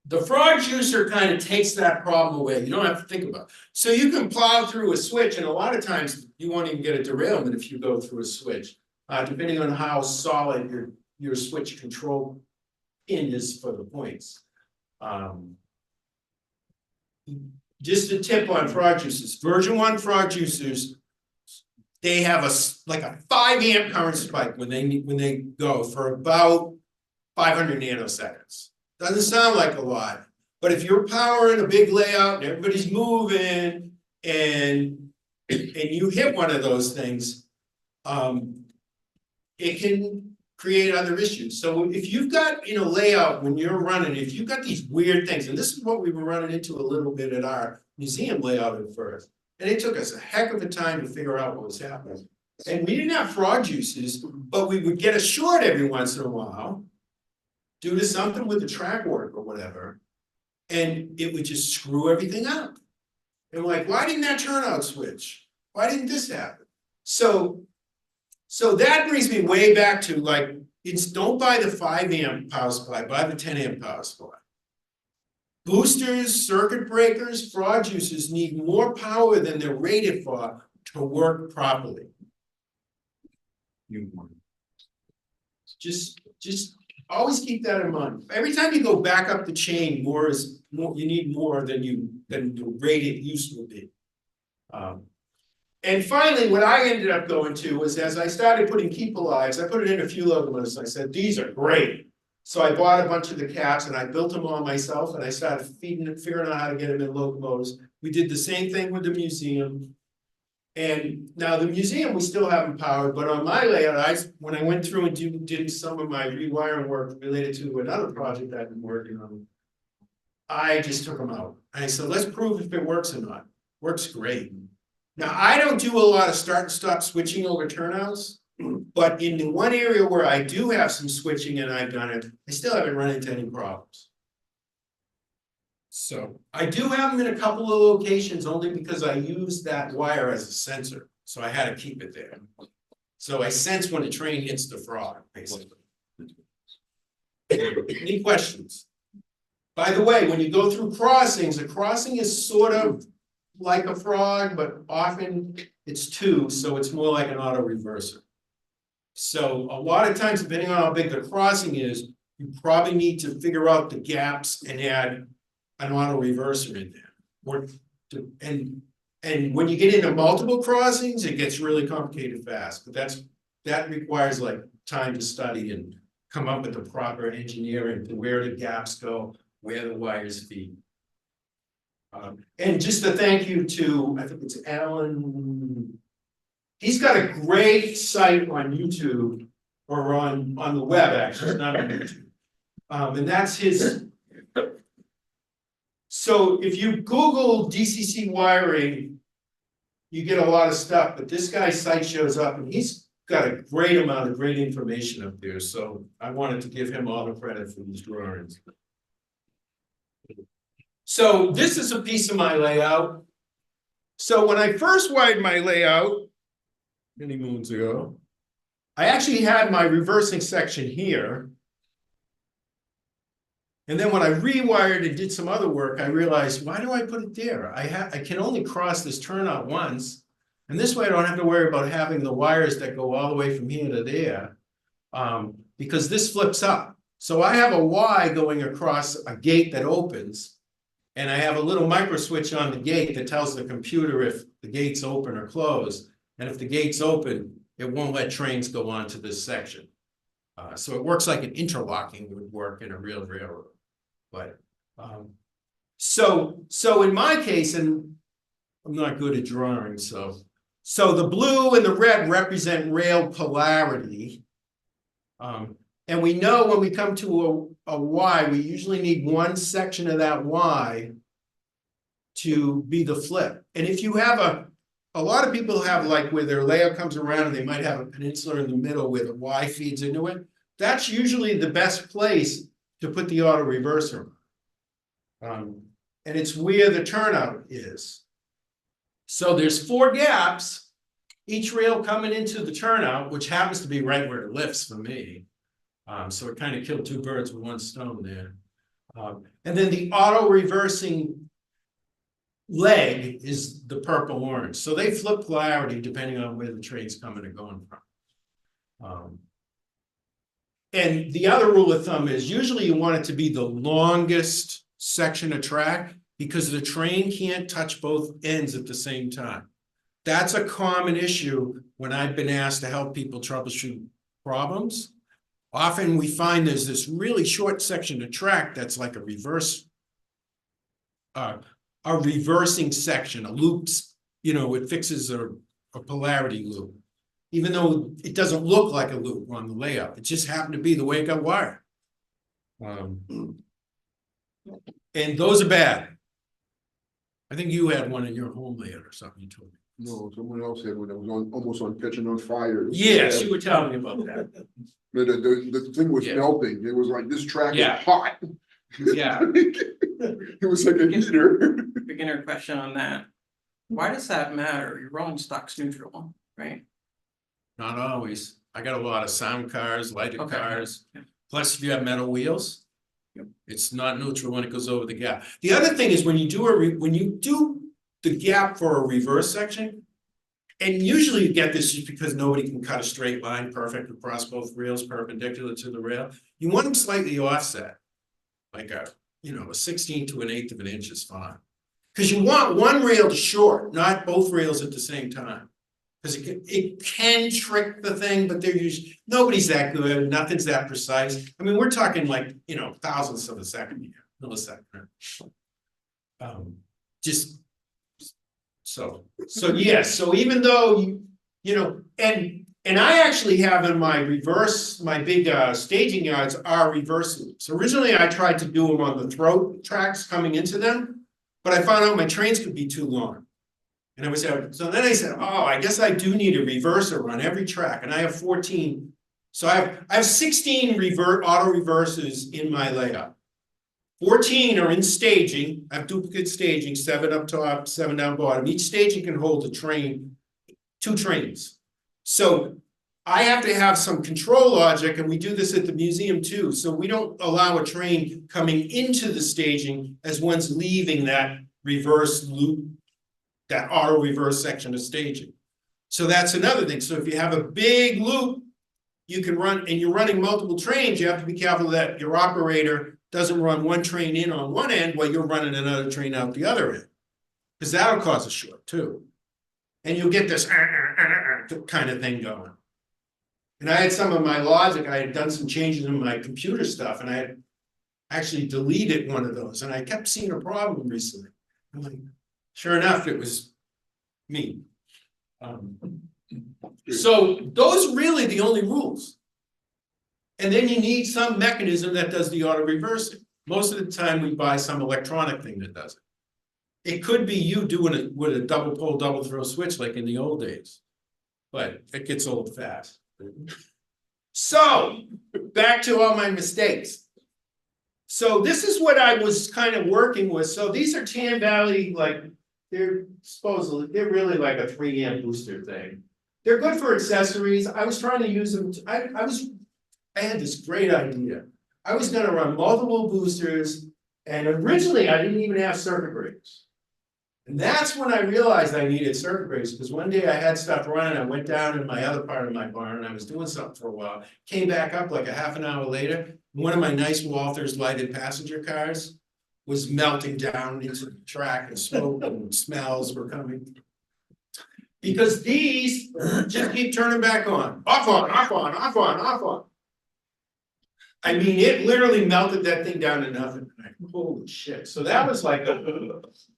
The frog juicer kind of takes that problem away. You don't have to think about it. So you can plow through a switch, and a lot of times you won't even get a derailment if you go through a switch, depending on how solid your switch control pin is for the points. Just a tip on frog juicers. Version 1 frog juicers, they have like a 5 amp current spike when they go for about 500 nanoseconds. Doesn't sound like a lot, but if you're powering a big layout and everybody's moving and you hit one of those things, it can create other issues. So if you've got in a layout when you're running, if you've got these weird things, and this is what we were running into a little bit at our museum layout at first, and it took us a heck of a time to figure out what was happening. And we didn't have frog juices, but we would get a short every once in a while, due to something with the track work or whatever, and it would just screw everything up. And we're like, why didn't that turnout switch? Why didn't this happen? So that brings me way back to like, don't buy the 5 amp power supply, buy the 10 amp power supply. Boosters, circuit breakers, frog juicers need more power than they're rated for to work properly. Just always keep that in mind. Every time you go back up the chain, you need more than the rated use will be. And finally, what I ended up going to was as I started putting keep alives, I put it in a few locomotives. I said, these are great. So I bought a bunch of the caps and I built them all myself and I started figuring out how to get them in locomotives. We did the same thing with the museum. And now the museum, we still haven't powered, but on my layout, when I went through and did some of my rewiring work related to another project I've been working on, I just took them out. I said, let's prove if it works or not. Works great. Now, I don't do a lot of start and stop switching over turnouts, but in the one area where I do have some switching and I've done it, I still haven't run into any problems. So I do have them in a couple of locations only because I use that wire as a sensor. So I had to keep it there. So I sense when a train hits the frog, basically. Any questions? By the way, when you go through crossings, a crossing is sort of like a frog, but often it's 2, so it's more like an auto reverser. So a lot of times, depending on how big the crossing is, you probably need to figure out the gaps and add an auto reverser in there. And when you get into multiple crossings, it gets really complicated fast. But that requires like time to study and come up with the proper engineering to where the gaps go, where the wires feed. And just a thank you to, I think it's Alan. He's got a great site on YouTube or on the web, actually, it's not on YouTube. And that's his. So if you Google DCC wiring, you get a lot of stuff, but this guy's site shows up and he's got a great amount of great information up there. So I wanted to give him all the credit for these drawings. So this is a piece of my layout. So when I first wired my layout, many moons ago, I actually had my reversing section here. And then when I rewired and did some other work, I realized, why do I put it there? I can only cross this turnout once. And this way I don't have to worry about having the wires that go all the way from here to there. Because this flips up. So I have a Y going across a gate that opens. And I have a little micro switch on the gate that tells the computer if the gate's open or closed. And if the gate's open, it won't let trains go on to this section. So it works like an interlocking would work in a real railroad. But, so in my case, and I'm not good at drawing, so the blue and the red represent rail polarity. And we know when we come to a Y, we usually need one section of that Y to be the flip. And if you have a lot of people have like where their layout comes around and they might have a peninsula in the middle where the Y feeds into it. That's usually the best place to put the auto reverser. And it's where the turnout is. So there's 4 gaps, each rail coming into the turnout, which happens to be right where it lifts for me. So it kind of killed 2 birds with 1 stone there. And then the auto reversing leg is the purple orange. So they flip polarity depending on where the train's coming and going from. And the other rule of thumb is usually you want it to be the longest section of track because the train can't touch both ends at the same time. That's a common issue when I've been asked to help people troubleshoot problems. Often we find there's this really short section of track that's like a reversing section, a loops, you know, it fixes a polarity loop. Even though it doesn't look like a loop on the layout, it just happened to be the way it got wired. And those are bad. I think you had one in your home layout or something you told me. No, someone else had one that was almost on pitch and on fire. Yes, you were telling me about that. The thing was Yeah. melting. It was like this track Yeah. is hot. Yeah. It was like a heater. Beginner question on that. Why does that matter? Your rolling stock's neutral, right? Not always. I got a lot of sound cars, lighted Okay. cars. Yeah. Plus, if you have metal wheels, Yep. it's not neutral when it goes over the gap. The other thing is when you do the gap for a reverse section, and usually you get this just because nobody can cut a straight line perfect across both rails perpendicular to the rail. You want them slightly offset, like a 16th to an 1/8 of an inch is fine. Because you want one rail to short, not both rails at the same time. Because it can trick the thing, but they're usually, nobody's that good, nothing's that precise. I mean, we're talking like, thousandths of a second here, millisecond. So yes, so even though and I actually have in my big staging yards are reverse loops. Originally, I tried to do them on the throat tracks coming into them, but I found out my trains could be too long. And so then I said, oh, I guess I do need a reverser on every track, and I have 14. So I have 16 auto reversers in my layout. 14 are in staging. I have duplicate staging, 7 up top, 7 down bottom. Each staging can hold 2 trains. So I have to have some control logic, and we do this at the museum too. So we don't allow a train coming into the staging as one's leaving that reverse loop, that auto reverse section of staging. So that's another thing. So if you have a big loop, you can run, and you're running multiple trains, you have to be careful that your operator doesn't run one train in on one end while you're running another train out the other end. Because that'll cause a short too. And you'll get this kind of thing going. And I had some of my logic, I had done some changes in my computer stuff, and I had actually deleted one of those, and I kept seeing a problem recently. I'm like, sure enough, it was me. So those are really the only rules. And then you need some mechanism that does the auto reversing. Most of the time we buy some electronic thing that does it. It could be you doing it with a double pole, double throw switch like in the old days, but it gets old fast. So back to all my mistakes. So this is what I was kind of working with. So these are Tan Valley, like they're really like a 3-amp booster thing. They're good for accessories. I was trying to use them. I had this great idea. I was going to run multiple boosters, and originally I didn't even have circuit breakers. And that's when I realized I needed circuit breakers, because one day I had stuff running. I went down in my other part of my barn, and I was doing something for a while. Came back up like a half an hour later. One of my nice Walthers lighted passenger cars was melting down into the track, and smoke and smells were coming. Because these just keep turning back on. Off on, off on, off on, off on. I mean, it literally melted that thing down to nothing. holy shit, so that was like.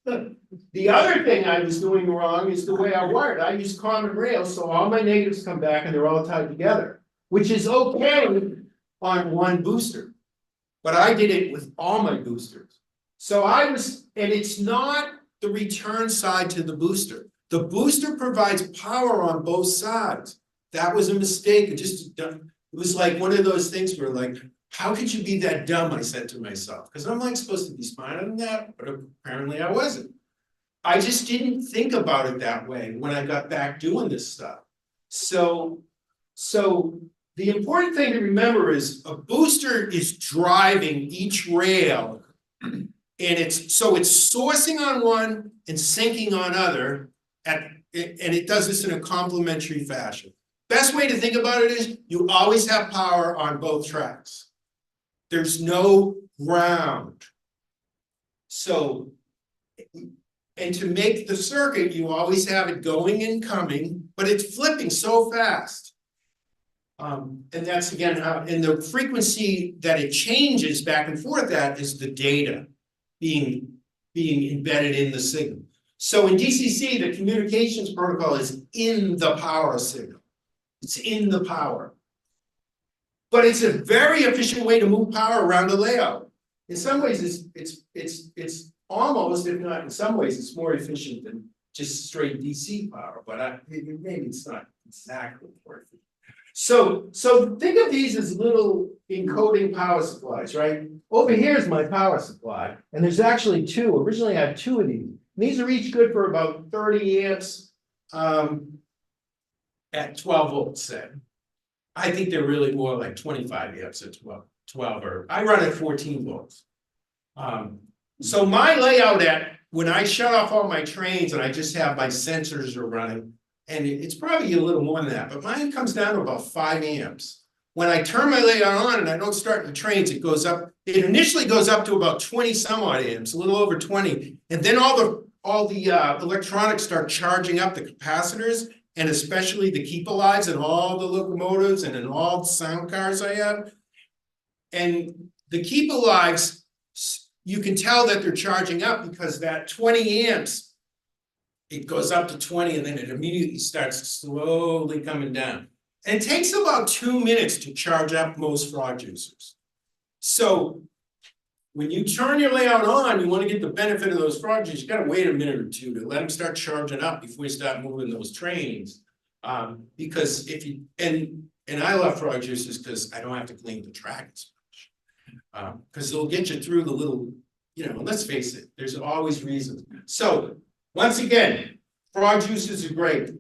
The other thing I was doing wrong is the way I wired, I use common rails, so all my negatives come back and they're all tied together. Which is okay on one booster. But I did it with all my boosters. So and it's not the return side to the booster. The booster provides power on both sides. That was a mistake, it was like one of those things where like, how could you be that dumb, I said to myself, because I'm like supposed to be smarter than that, but apparently I wasn't. I just didn't think about it that way when I got back doing this stuff. So the important thing to remember is a booster is driving each rail, and it's sourcing on one and sinking on other, and it does this in a complementary fashion. Best way to think about it is you always have power on both tracks. There's no ground. So, and to make the circuit, you always have it going and coming, but it's flipping so fast. And that's again how, and the frequency that it changes back and forth at is the data being embedded in the signal. So in DCC, the communications protocol is in the power signal. It's in the power. But it's a very efficient way to move power around a layout. In some ways, it's almost, if not in some ways, it's more efficient than just straight DC power, but maybe it's not exactly more efficient. So think of these as little encoding power supplies, right? Over here is my power supply, and there's actually two. Originally, I had two of these. These are each good for about 30 amps at 12 volts, say. I think they're really more like 25 amps at 12, or I run at 14 volts. So my layout when I shut off all my trains and I just have my sensors are running, and it's probably a little more than that, but mine comes down to about 5 amps. When I turn my layout on and I don't start the trains, it goes up. It initially goes up to about 20 some odd amps, a little over 20, and then all the electronics start charging up the capacitors, and especially the keep alives and all the locomotives and in all the sound cars I have. And the keep alives, you can tell that they're charging up because that 20 amps, it goes up to 20 and then it immediately starts slowly coming down. And it takes about 2 minutes to charge up most frog juicers. So when you turn your layout on, you want to get the benefit of those frog juicers. You got to wait a minute or two to let them start charging up before you start moving those trains. Because if you, and I love frog juicers because I don't have to clean the track as much. Because they'll get you through the little, let's face it, there's always reasons. So once again, frog juicers are great.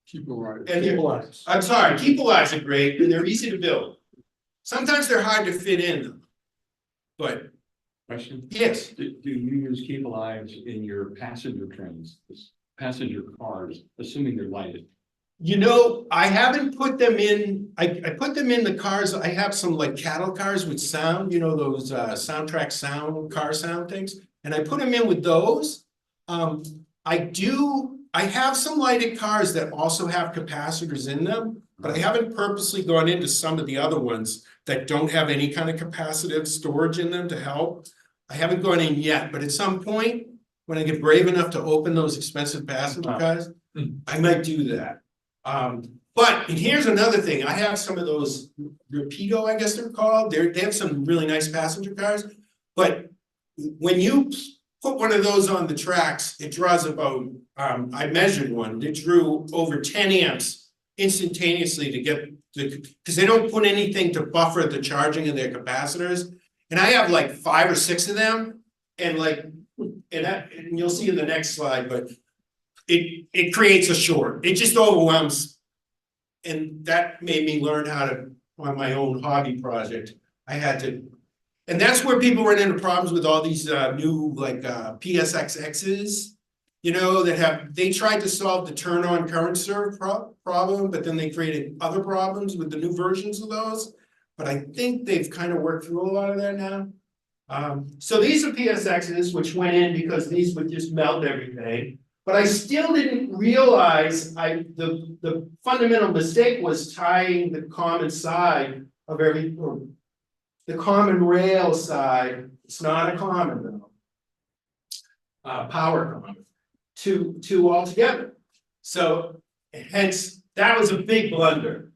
Keep alive. And keep alive. I'm sorry, keep alive are great, and they're easy to build. Sometimes they're hard to fit in, but Question? yes. Do you use keep alives in your passenger trains, passenger cars, assuming they're lighted? I haven't put them in, I put them in the cars. I have some like cattle cars with sound, those soundtrack sound, car sound things. And I put them in with those. I have some lighted cars that also have capacitors in them, but I haven't purposely gone into some of the other ones that don't have any kind of capacitive storage in them to help. I haven't gone in yet, but at some point, when I get brave enough to open those expensive passenger cars, I might do that. But and here's another thing. I have some of those Rapido, I guess they're called. They have some really nice passenger cars, but when you put one of those on the tracks, it draws about, I measured one, it drew over 10 amps instantaneously to get because they don't put anything to buffer the charging of their capacitors. And I have like 5 or 6 of them, and and you'll see in the next slide, but it creates a short. It just overwhelms. And that made me learn how to, on my own hobby project, I had to. And that's where people run into problems with all these new like PSXXs, they tried to solve the turn on current serve problem, but then they created other problems with the new versions of those. But I think they've kind of worked through a lot of that now. So these are PSXs, which went in because these would just melt everything. But I still didn't realize the fundamental mistake was tying the common side of the common rail side It's not a common though. Power common, two altogether. So hence, that was a big blunder.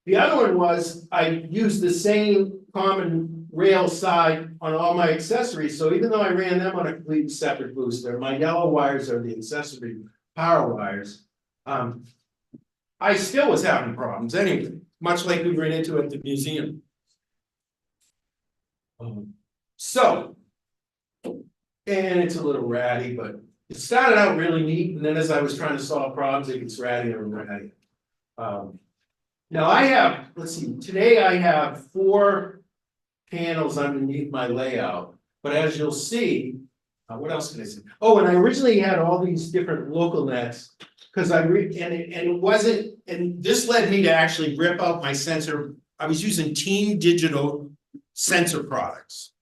The other one was, I used the same common rail side on all my accessories, so even though I ran them on a completely separate booster, my yellow wires are the accessory power wires. I still was having problems anyway, much like we ran into at the museum. So, and it's a little ratty, but it started out really neat, and then as I was trying to solve problems, it gets rattier and rattier. Now I have, let's see, today I have 4 panels underneath my layout, but as you'll see, what else can I say? Oh, and I originally had all these different local nets, because and it wasn't, and this led me to actually rip out my sensor. I was using Team Digital sensor products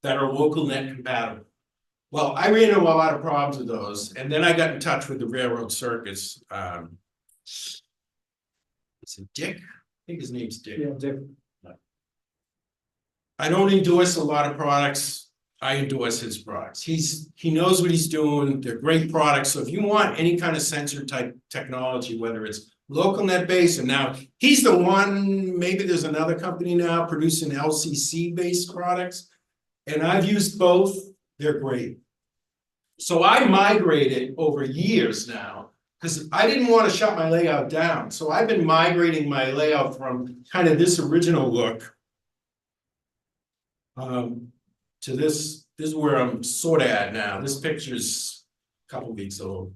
that are local net compatible. Well, I ran into a lot of problems with those, and then I got in touch with the railroad circuits. Is it Dick? I think his name's Dick. Yeah, Dick. I don't endorse a lot of products. I endorse his products. He knows what he's doing. They're great products. So if you want any kind of sensor type technology, whether it's local net based, and now he's the one, maybe there's another company now producing LCC based products. And I've used both. They're great. So I migrated over years now, because I didn't want to shut my layout down. So I've been migrating my layout from kind of this original look to this is where I'm sort of at now. This picture's a couple weeks old.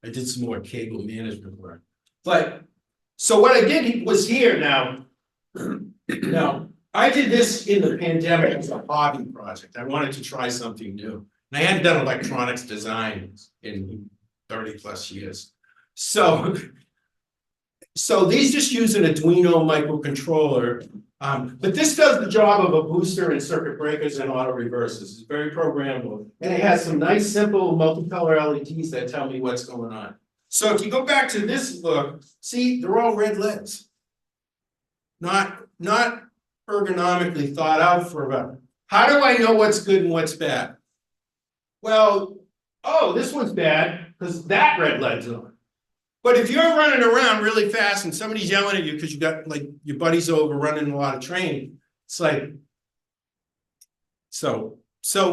I did some more cable management work. But so what I did was here now. Now, I did this in the pandemic as a hobby project. I wanted to try something new. And I hadn't done electronics design in 30 plus years. So these just use an Arduino microcontroller. But this does the job of a booster and circuit breakers and auto reverses. It's very programmable. And it has some nice, simple multicolor LEDs that tell me what's going on. So if you go back to this look, see, they're all red LEDs. Not ergonomically thought out for about, how do I know what's good and what's bad? Well, oh, this one's bad because that red LED's on. But if you're running around really fast and somebody's yelling at you because you got like your buddies over running a lot of training, it's like, so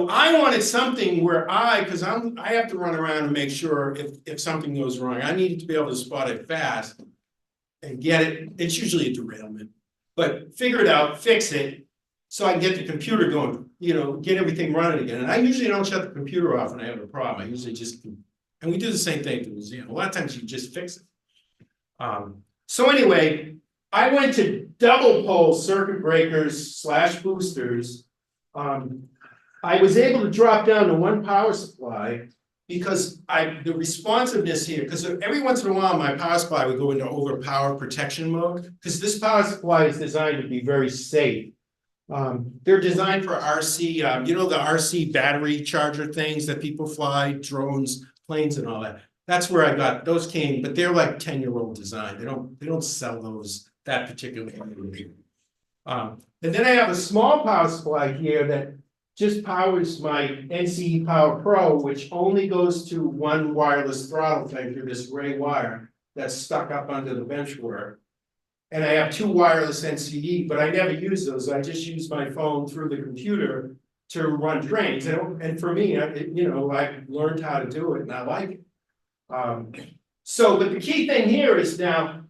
I wanted something where because I have to run around and make sure if something goes wrong, I needed to be able to spot it fast and get it. It's usually a derailment, but figure it out, fix it, so I can get the computer going, get everything running again. And I usually don't shut the computer off when I have a problem. I usually just, and we do the same thing to the museum. A lot of times you just fix it. So anyway, I went to double pole circuit breakers / boosters. I was able to drop down to 1 power supply because the responsiveness here, because every once in a while my power supply would go into overpower protection mode, because this power supply is designed to be very safe. They're designed for RC, the RC battery charger things that people fly, drones, planes and all that. That's where I got, those came, but they're like 10-year-old design. They don't sell those that particularly. And then I have a small power supply here that just powers my NCE Power Pro, which only goes to 1 wireless throttle thing through this gray wire that's stuck up under the benchwork. And I have 2 wireless NCE, but I never use those. I just use my phone through the computer to run trains. And for me, I've learned how to do it and I like it. But the key thing here is now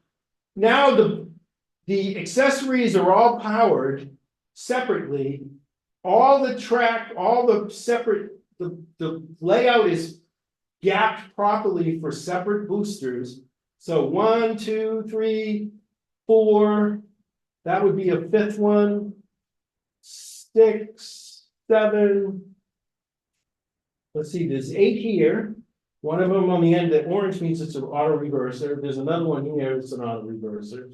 the accessories are all powered separately. All the separate, the layout is gapped properly for separate boosters. So 1, 2, 3, 4, that would be a 5th one, 6, 7. Let's see, there's 8 here. One of them on the end, that orange means it's an auto reverser. There's another one here, it's an auto reverser.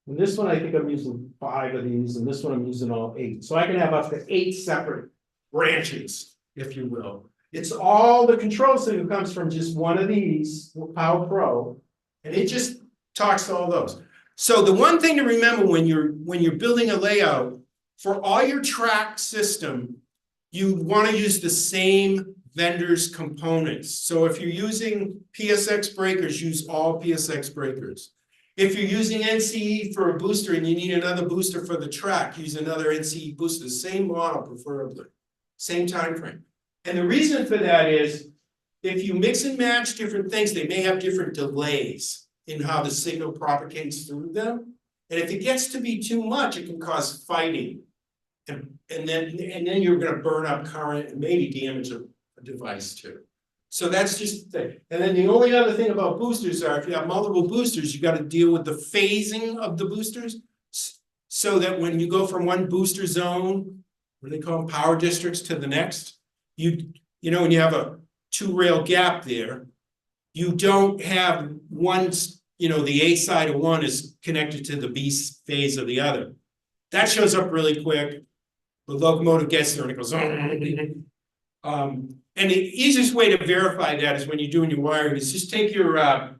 And this one, I think I'm using 5 of these, and this one I'm using all 8. So I can have up to 8 separate branches, if you will. It's all the control signal comes from just one of these, Power Pro, and it just talks to all those. So the one thing to remember when you're building a layout for all your track system, you want to use the same vendor's components. So if you're using PSX breakers, use all PSX breakers. If you're using NCE for a booster and you need another booster for the track, use another NCE booster, same model preferably, same time frame. And the reason for that is if you mix and match different things, they may have different delays in how the signal propagates through them. And if it gets to be too much, it can cause fighting. And then you're gonna burn up current and maybe damage a device too. So that's just the thing. And then the only other thing about boosters are if you have multiple boosters, you gotta deal with the phasing of the boosters. So that when you go from one booster zone, what do they call them, power districts to the next, you know, when you have a 2-rail gap there, you don't have one, you know, the A side of one is connected to the B phase of the other. That shows up really quick. The locomotive gets there and it goes, and the easiest way to verify that is when you're doing your wiring is just take your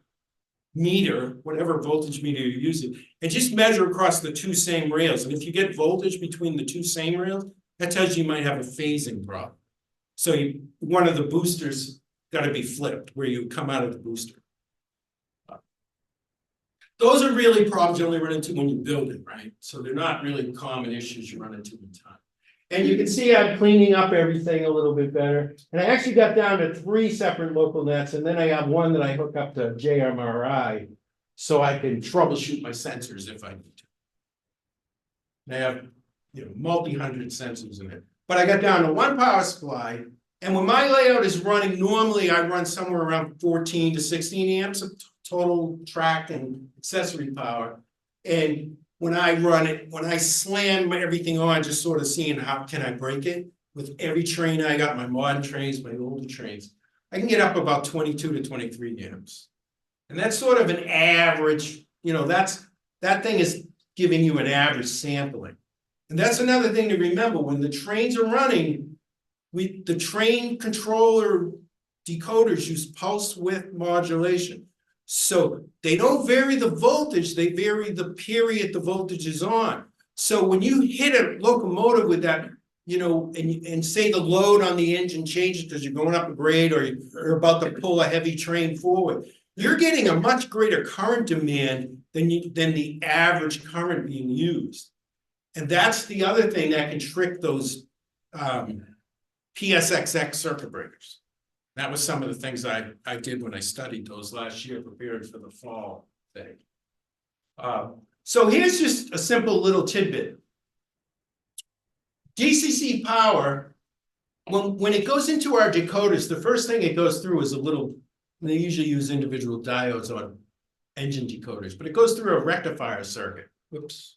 meter, whatever voltage meter you're using, and just measure across the 2 same rails. And if you get voltage between the 2 same rails, that tells you might have a phasing problem. So one of the boosters got to be flipped where you come out of the booster. Those are really problems you only run into when you build it, right? So they're not really common issues you run into in time. And you can see I'm cleaning up everything a little bit better. And I actually got down to 3 separate local nets, and then I have one that I hook up to NMRA so I can troubleshoot my sensors if I need to. And I have, you know, multi-hundred sensors in it. But I got down to 1 power supply, and when my layout is running, normally I run somewhere around 14 to 16 amps of total track and accessory power. And when I run it, when I slam everything on, just sort of seeing how can I break it with every train I got, my modern trains, my older trains, I can get up about 22 to 23 amps. And that's sort of an average, you know, that thing is giving you an average sampling. And that's another thing to remember when the trains are running, the train controller decoders use pulse width modulation. So they don't vary the voltage, they vary the period the voltage is on. So when you hit a locomotive with that, you know, and say the load on the engine changes because you're going up a grade or you're about to pull a heavy train forward, you're getting a much greater current demand than the average current being used. And that's the other thing that can trick those PSXX circuit breakers. That was some of the things I did when I studied those last year, prepared for the fall thing. So here's just a simple little tidbit. DCC power, when it goes into our decoders, the first thing it goes through is a little, they usually use individual diodes on engine decoders, but it goes through a rectifier circuit. Whoops.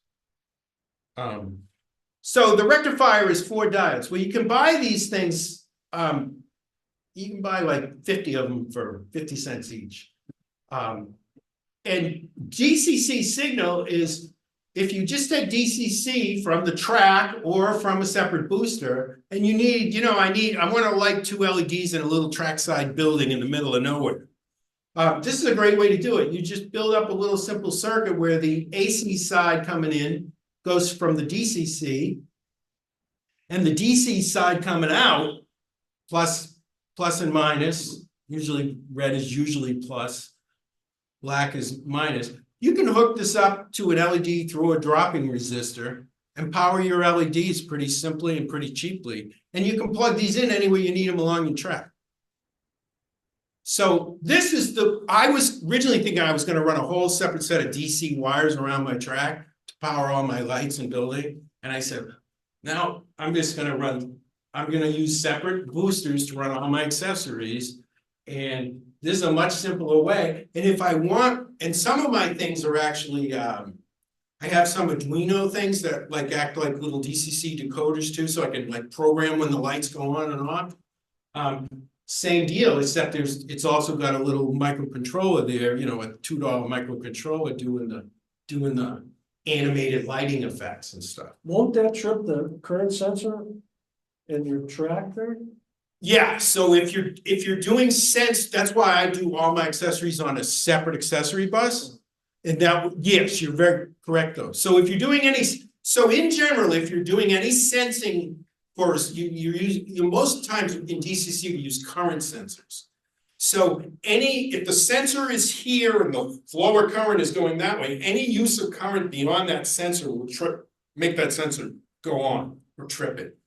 So the rectifier is 4 diodes. Well, you can buy these things, you can buy like 50 of them for 50 cents each. And DCC signal is, if you just take DCC from the track or from a separate booster, and you need, you know, I want to light 2 LEDs in a little trackside building in the middle of nowhere. This is a great way to do it. You just build up a little simple circuit where the AC side coming in goes from the DCC, and the DC side coming out, plus and minus, usually red is usually plus, black is minus. You can hook this up to an LED through a dropping resistor and power your LEDs pretty simply and pretty cheaply. And you can plug these in anywhere you need them along your track. So this is I was originally thinking I was going to run a whole separate set of DC wires around my track to power all my lights and building. And I said, now I'm just going to use separate boosters to run all my accessories. And this is a much simpler way. And if I want, and some of my things are actually, I have some Arduino things that like act like little DCC decoders too, so I can like program when the lights go on and off. Same deal, except it's also got a little microcontroller there, you know, a $2 microcontroller doing the animated lighting effects and stuff. Won't that trip the current sensor in your track there? Yeah, so if you're doing sense, that's why I do all my accessories on a separate accessory bus. And that, yes, you're very correct though. So if you're doing so in general, if you're doing any sensing most times in DCC, we use current sensors. So if the sensor is here and the flow of current is going that way, any use of current beyond that sensor will make that sensor go on or trip it.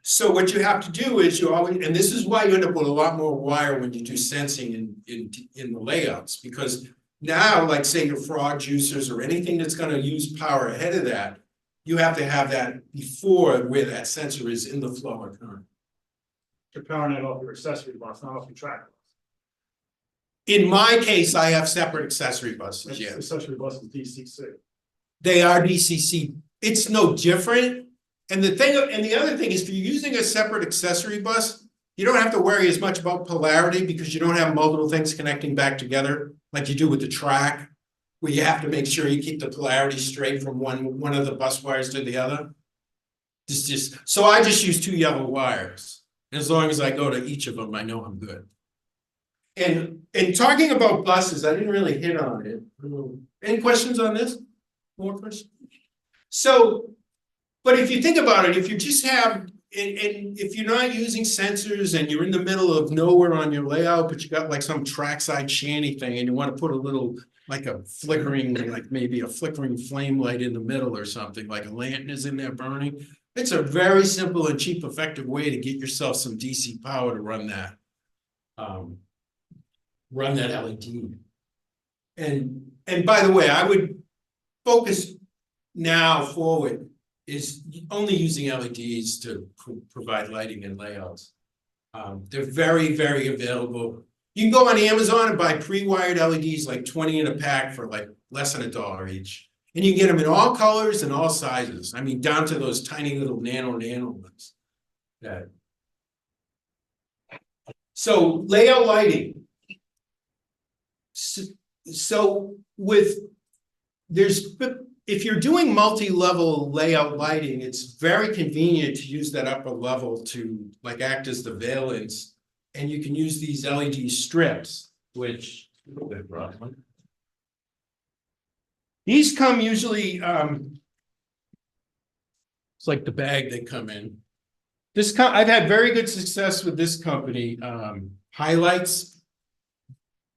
So what you have to do is and this is why you end up with a lot more wire when you do sensing in the layouts, because now, like say your frog juicers or anything that's gonna use power ahead of that, you have to have that before where that sensor is in the flow of current. You're powering it off your accessory bus, not off your track bus. In my case, I have separate accessory buses, yes. Accessory bus is DCC. They are DCC. It's no different. And the other thing is, if you're using a separate accessory bus, you don't have to worry as much about polarity because you don't have multiple things connecting back together like you do with the track, where you have to make sure you keep the polarity straight from one of the bus wires to the other. So I just use 2 yellow wires. As long as I go to each of them, I know I'm good. And talking about buses, I didn't really hit on it. Any questions on this? More questions? So, but if you think about it, if you just have, and if you're not using sensors and you're in the middle of nowhere on your layout, but you got like some trackside shanty thing and you want to put a little, like a flickering, like maybe a flickering flame light in the middle or something, like a lantern is in there burning. It's a very simple and cheap, effective way to get yourself some DC power to run that LED. And by the way, I would focus now forward is only using LEDs to provide lighting and layouts. They're very, very available. You can go on Amazon and buy pre-wired LEDs, like 20 in a pack for like less than $1 each. And you can get them in all colors and all sizes. I mean, down to those tiny little nano ones. So layout lighting. So if you're doing multi-level layout lighting, it's very convenient to use that upper level to like act as the valence. And you can use these LED strips, which these come usually, it's like the bag they come in. I've had very good success with this company, Highlights.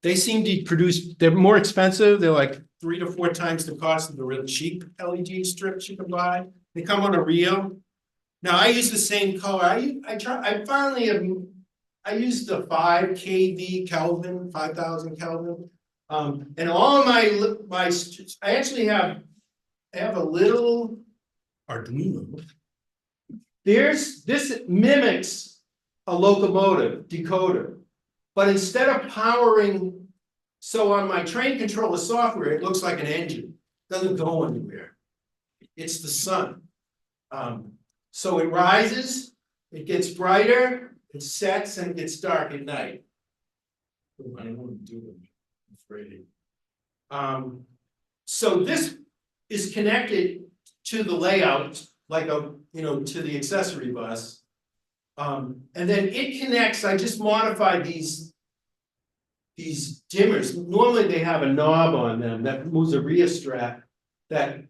They seem to produce, they're more expensive. They're like 3 to 4 times the cost of the real cheap LED strips you can buy. They come on a reel. Now I use the same color. I use the 5 kV Kelvin, 5,000 Kelvin. And all of I actually have a little Arduino. This mimics a locomotive decoder, but instead of powering, so on my train controller software, it looks like an engine. It doesn't go anywhere. It's the sun. So it rises, it gets brighter, it sets, and it gets dark at night. I don't want to do it. I'm afraid. So this is connected to the layout, like to the accessory bus. And then it connects, I just modified these dimmers. Normally they have a knob on them that moves a rheostat that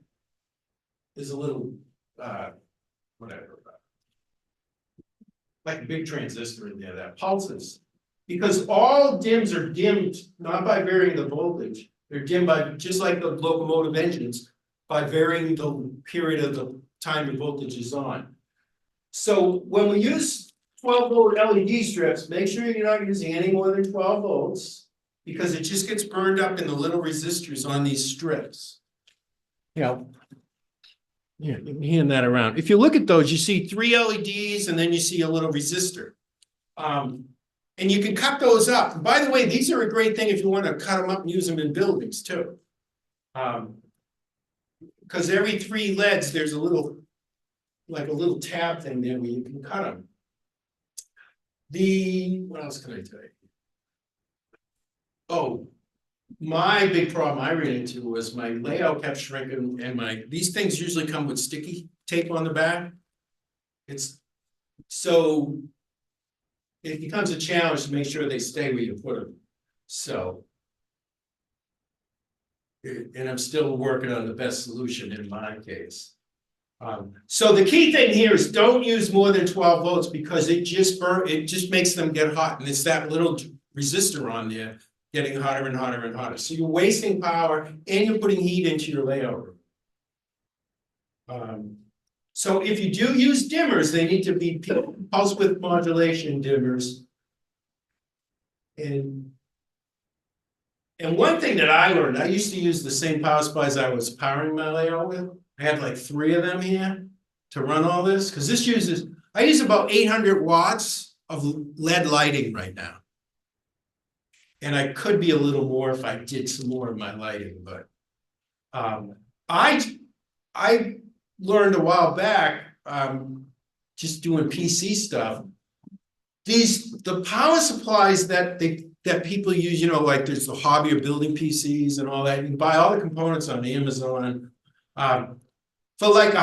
is a little, whatever, like a big transistor in there that pulses. Because all dims are dimmed, not by varying the voltage, they're dimmed by, just like the locomotive engines, by varying the period of the time the voltage is on. So when we use 12-volt LED strips, make sure you're not using any more than 12 volts, because it just gets burned up in the little resistors on these strips. Yeah, hand that around. If you look at those, you see 3 LEDs and then you see a little resistor. And you can cut those up. And by the way, these are a great thing if you want to cut them up and use them in buildings too. Because every 3 LEDs, there's a little tab thing there where you can cut them. What else can I tell you? Oh, my big problem I ran into was my layout kept shrinking, and these things usually come with sticky tape on the back. So it becomes a challenge to make sure they stay where you put them. So, and I'm still working on the best solution in my case. So the key thing here is don't use more than 12 volts because it just makes them get hot, and it's that little resistor on there getting hotter and hotter and hotter. So you're wasting power and you're putting heat into your layout room. So if you do use dimmers, they need to be pulse width modulation dimmers. And one thing that I learned, I used to use the same power supplies I was powering my layout with. I had like 3 of them here to run all this, because I use about 800 watts of LED lighting right now. And I could be a little more if I did some more of my lighting, but I learned a while back, just doing PC stuff. The power supplies that people use, you know, like there's the hobby of building PCs and all that. You can buy all the components on Amazon. For like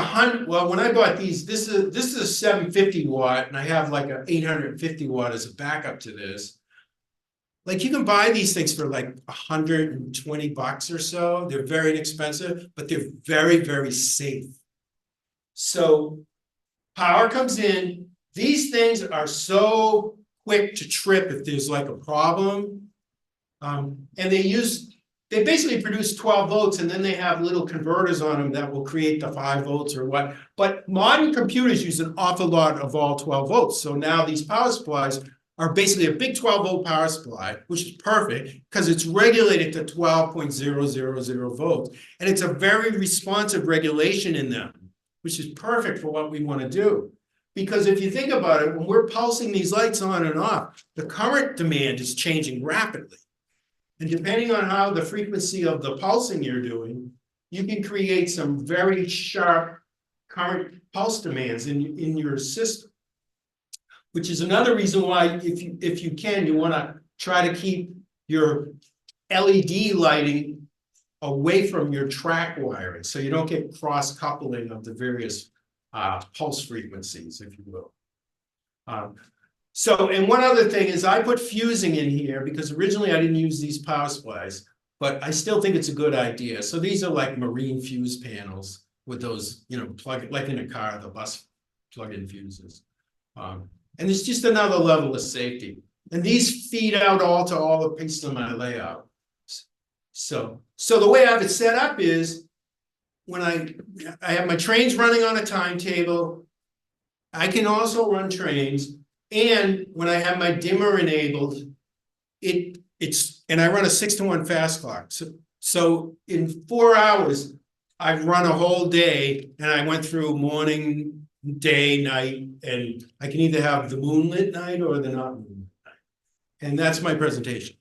well, when I bought these, this is a 750 watt, and I have like a 850 watt as a backup to this. Like you can buy these things for like $120 or so. They're very inexpensive, but they're very, very safe. So power comes in. These things are so quick to trip if there's like a problem. And they basically produce 12 volts, and then they have little converters on them that will create the 5 volts or what. But modern computers use an awful lot of all 12 volts. So now these power supplies are basically a big 12 volt power supply, which is perfect because it's regulated to 12.000 volts. And it's a very responsive regulation in them, which is perfect for what we want to do. Because if you think about it, when we're pulsing these lights on and off, the current demand is changing rapidly. And depending on how the frequency of the pulsing you're doing, you can create some very sharp current pulse demands in your system. Which is another reason why, if you can, you want to try to keep your LED lighting away from your track wiring, so you don't get cross coupling of the various pulse frequencies, if you will. And one other thing is I put fusing in here because originally I didn't use these power supplies, but I still think it's a good idea. So these are like marine fuse panels with those, you know, like in a car, the bus plug-in fuses. And it's just another level of safety. And these feed out all to all the pieces of my layout. So the way I have it set up is when I have my trains running on a timetable, I can also run trains. And when I have my dimmer enabled, and I run a 6-to-1 fast clock. So in 4 hours, I've run a whole day, and I went through morning, day, night, and I can either have the moonlit night or the not moonlit night. And that's my presentation.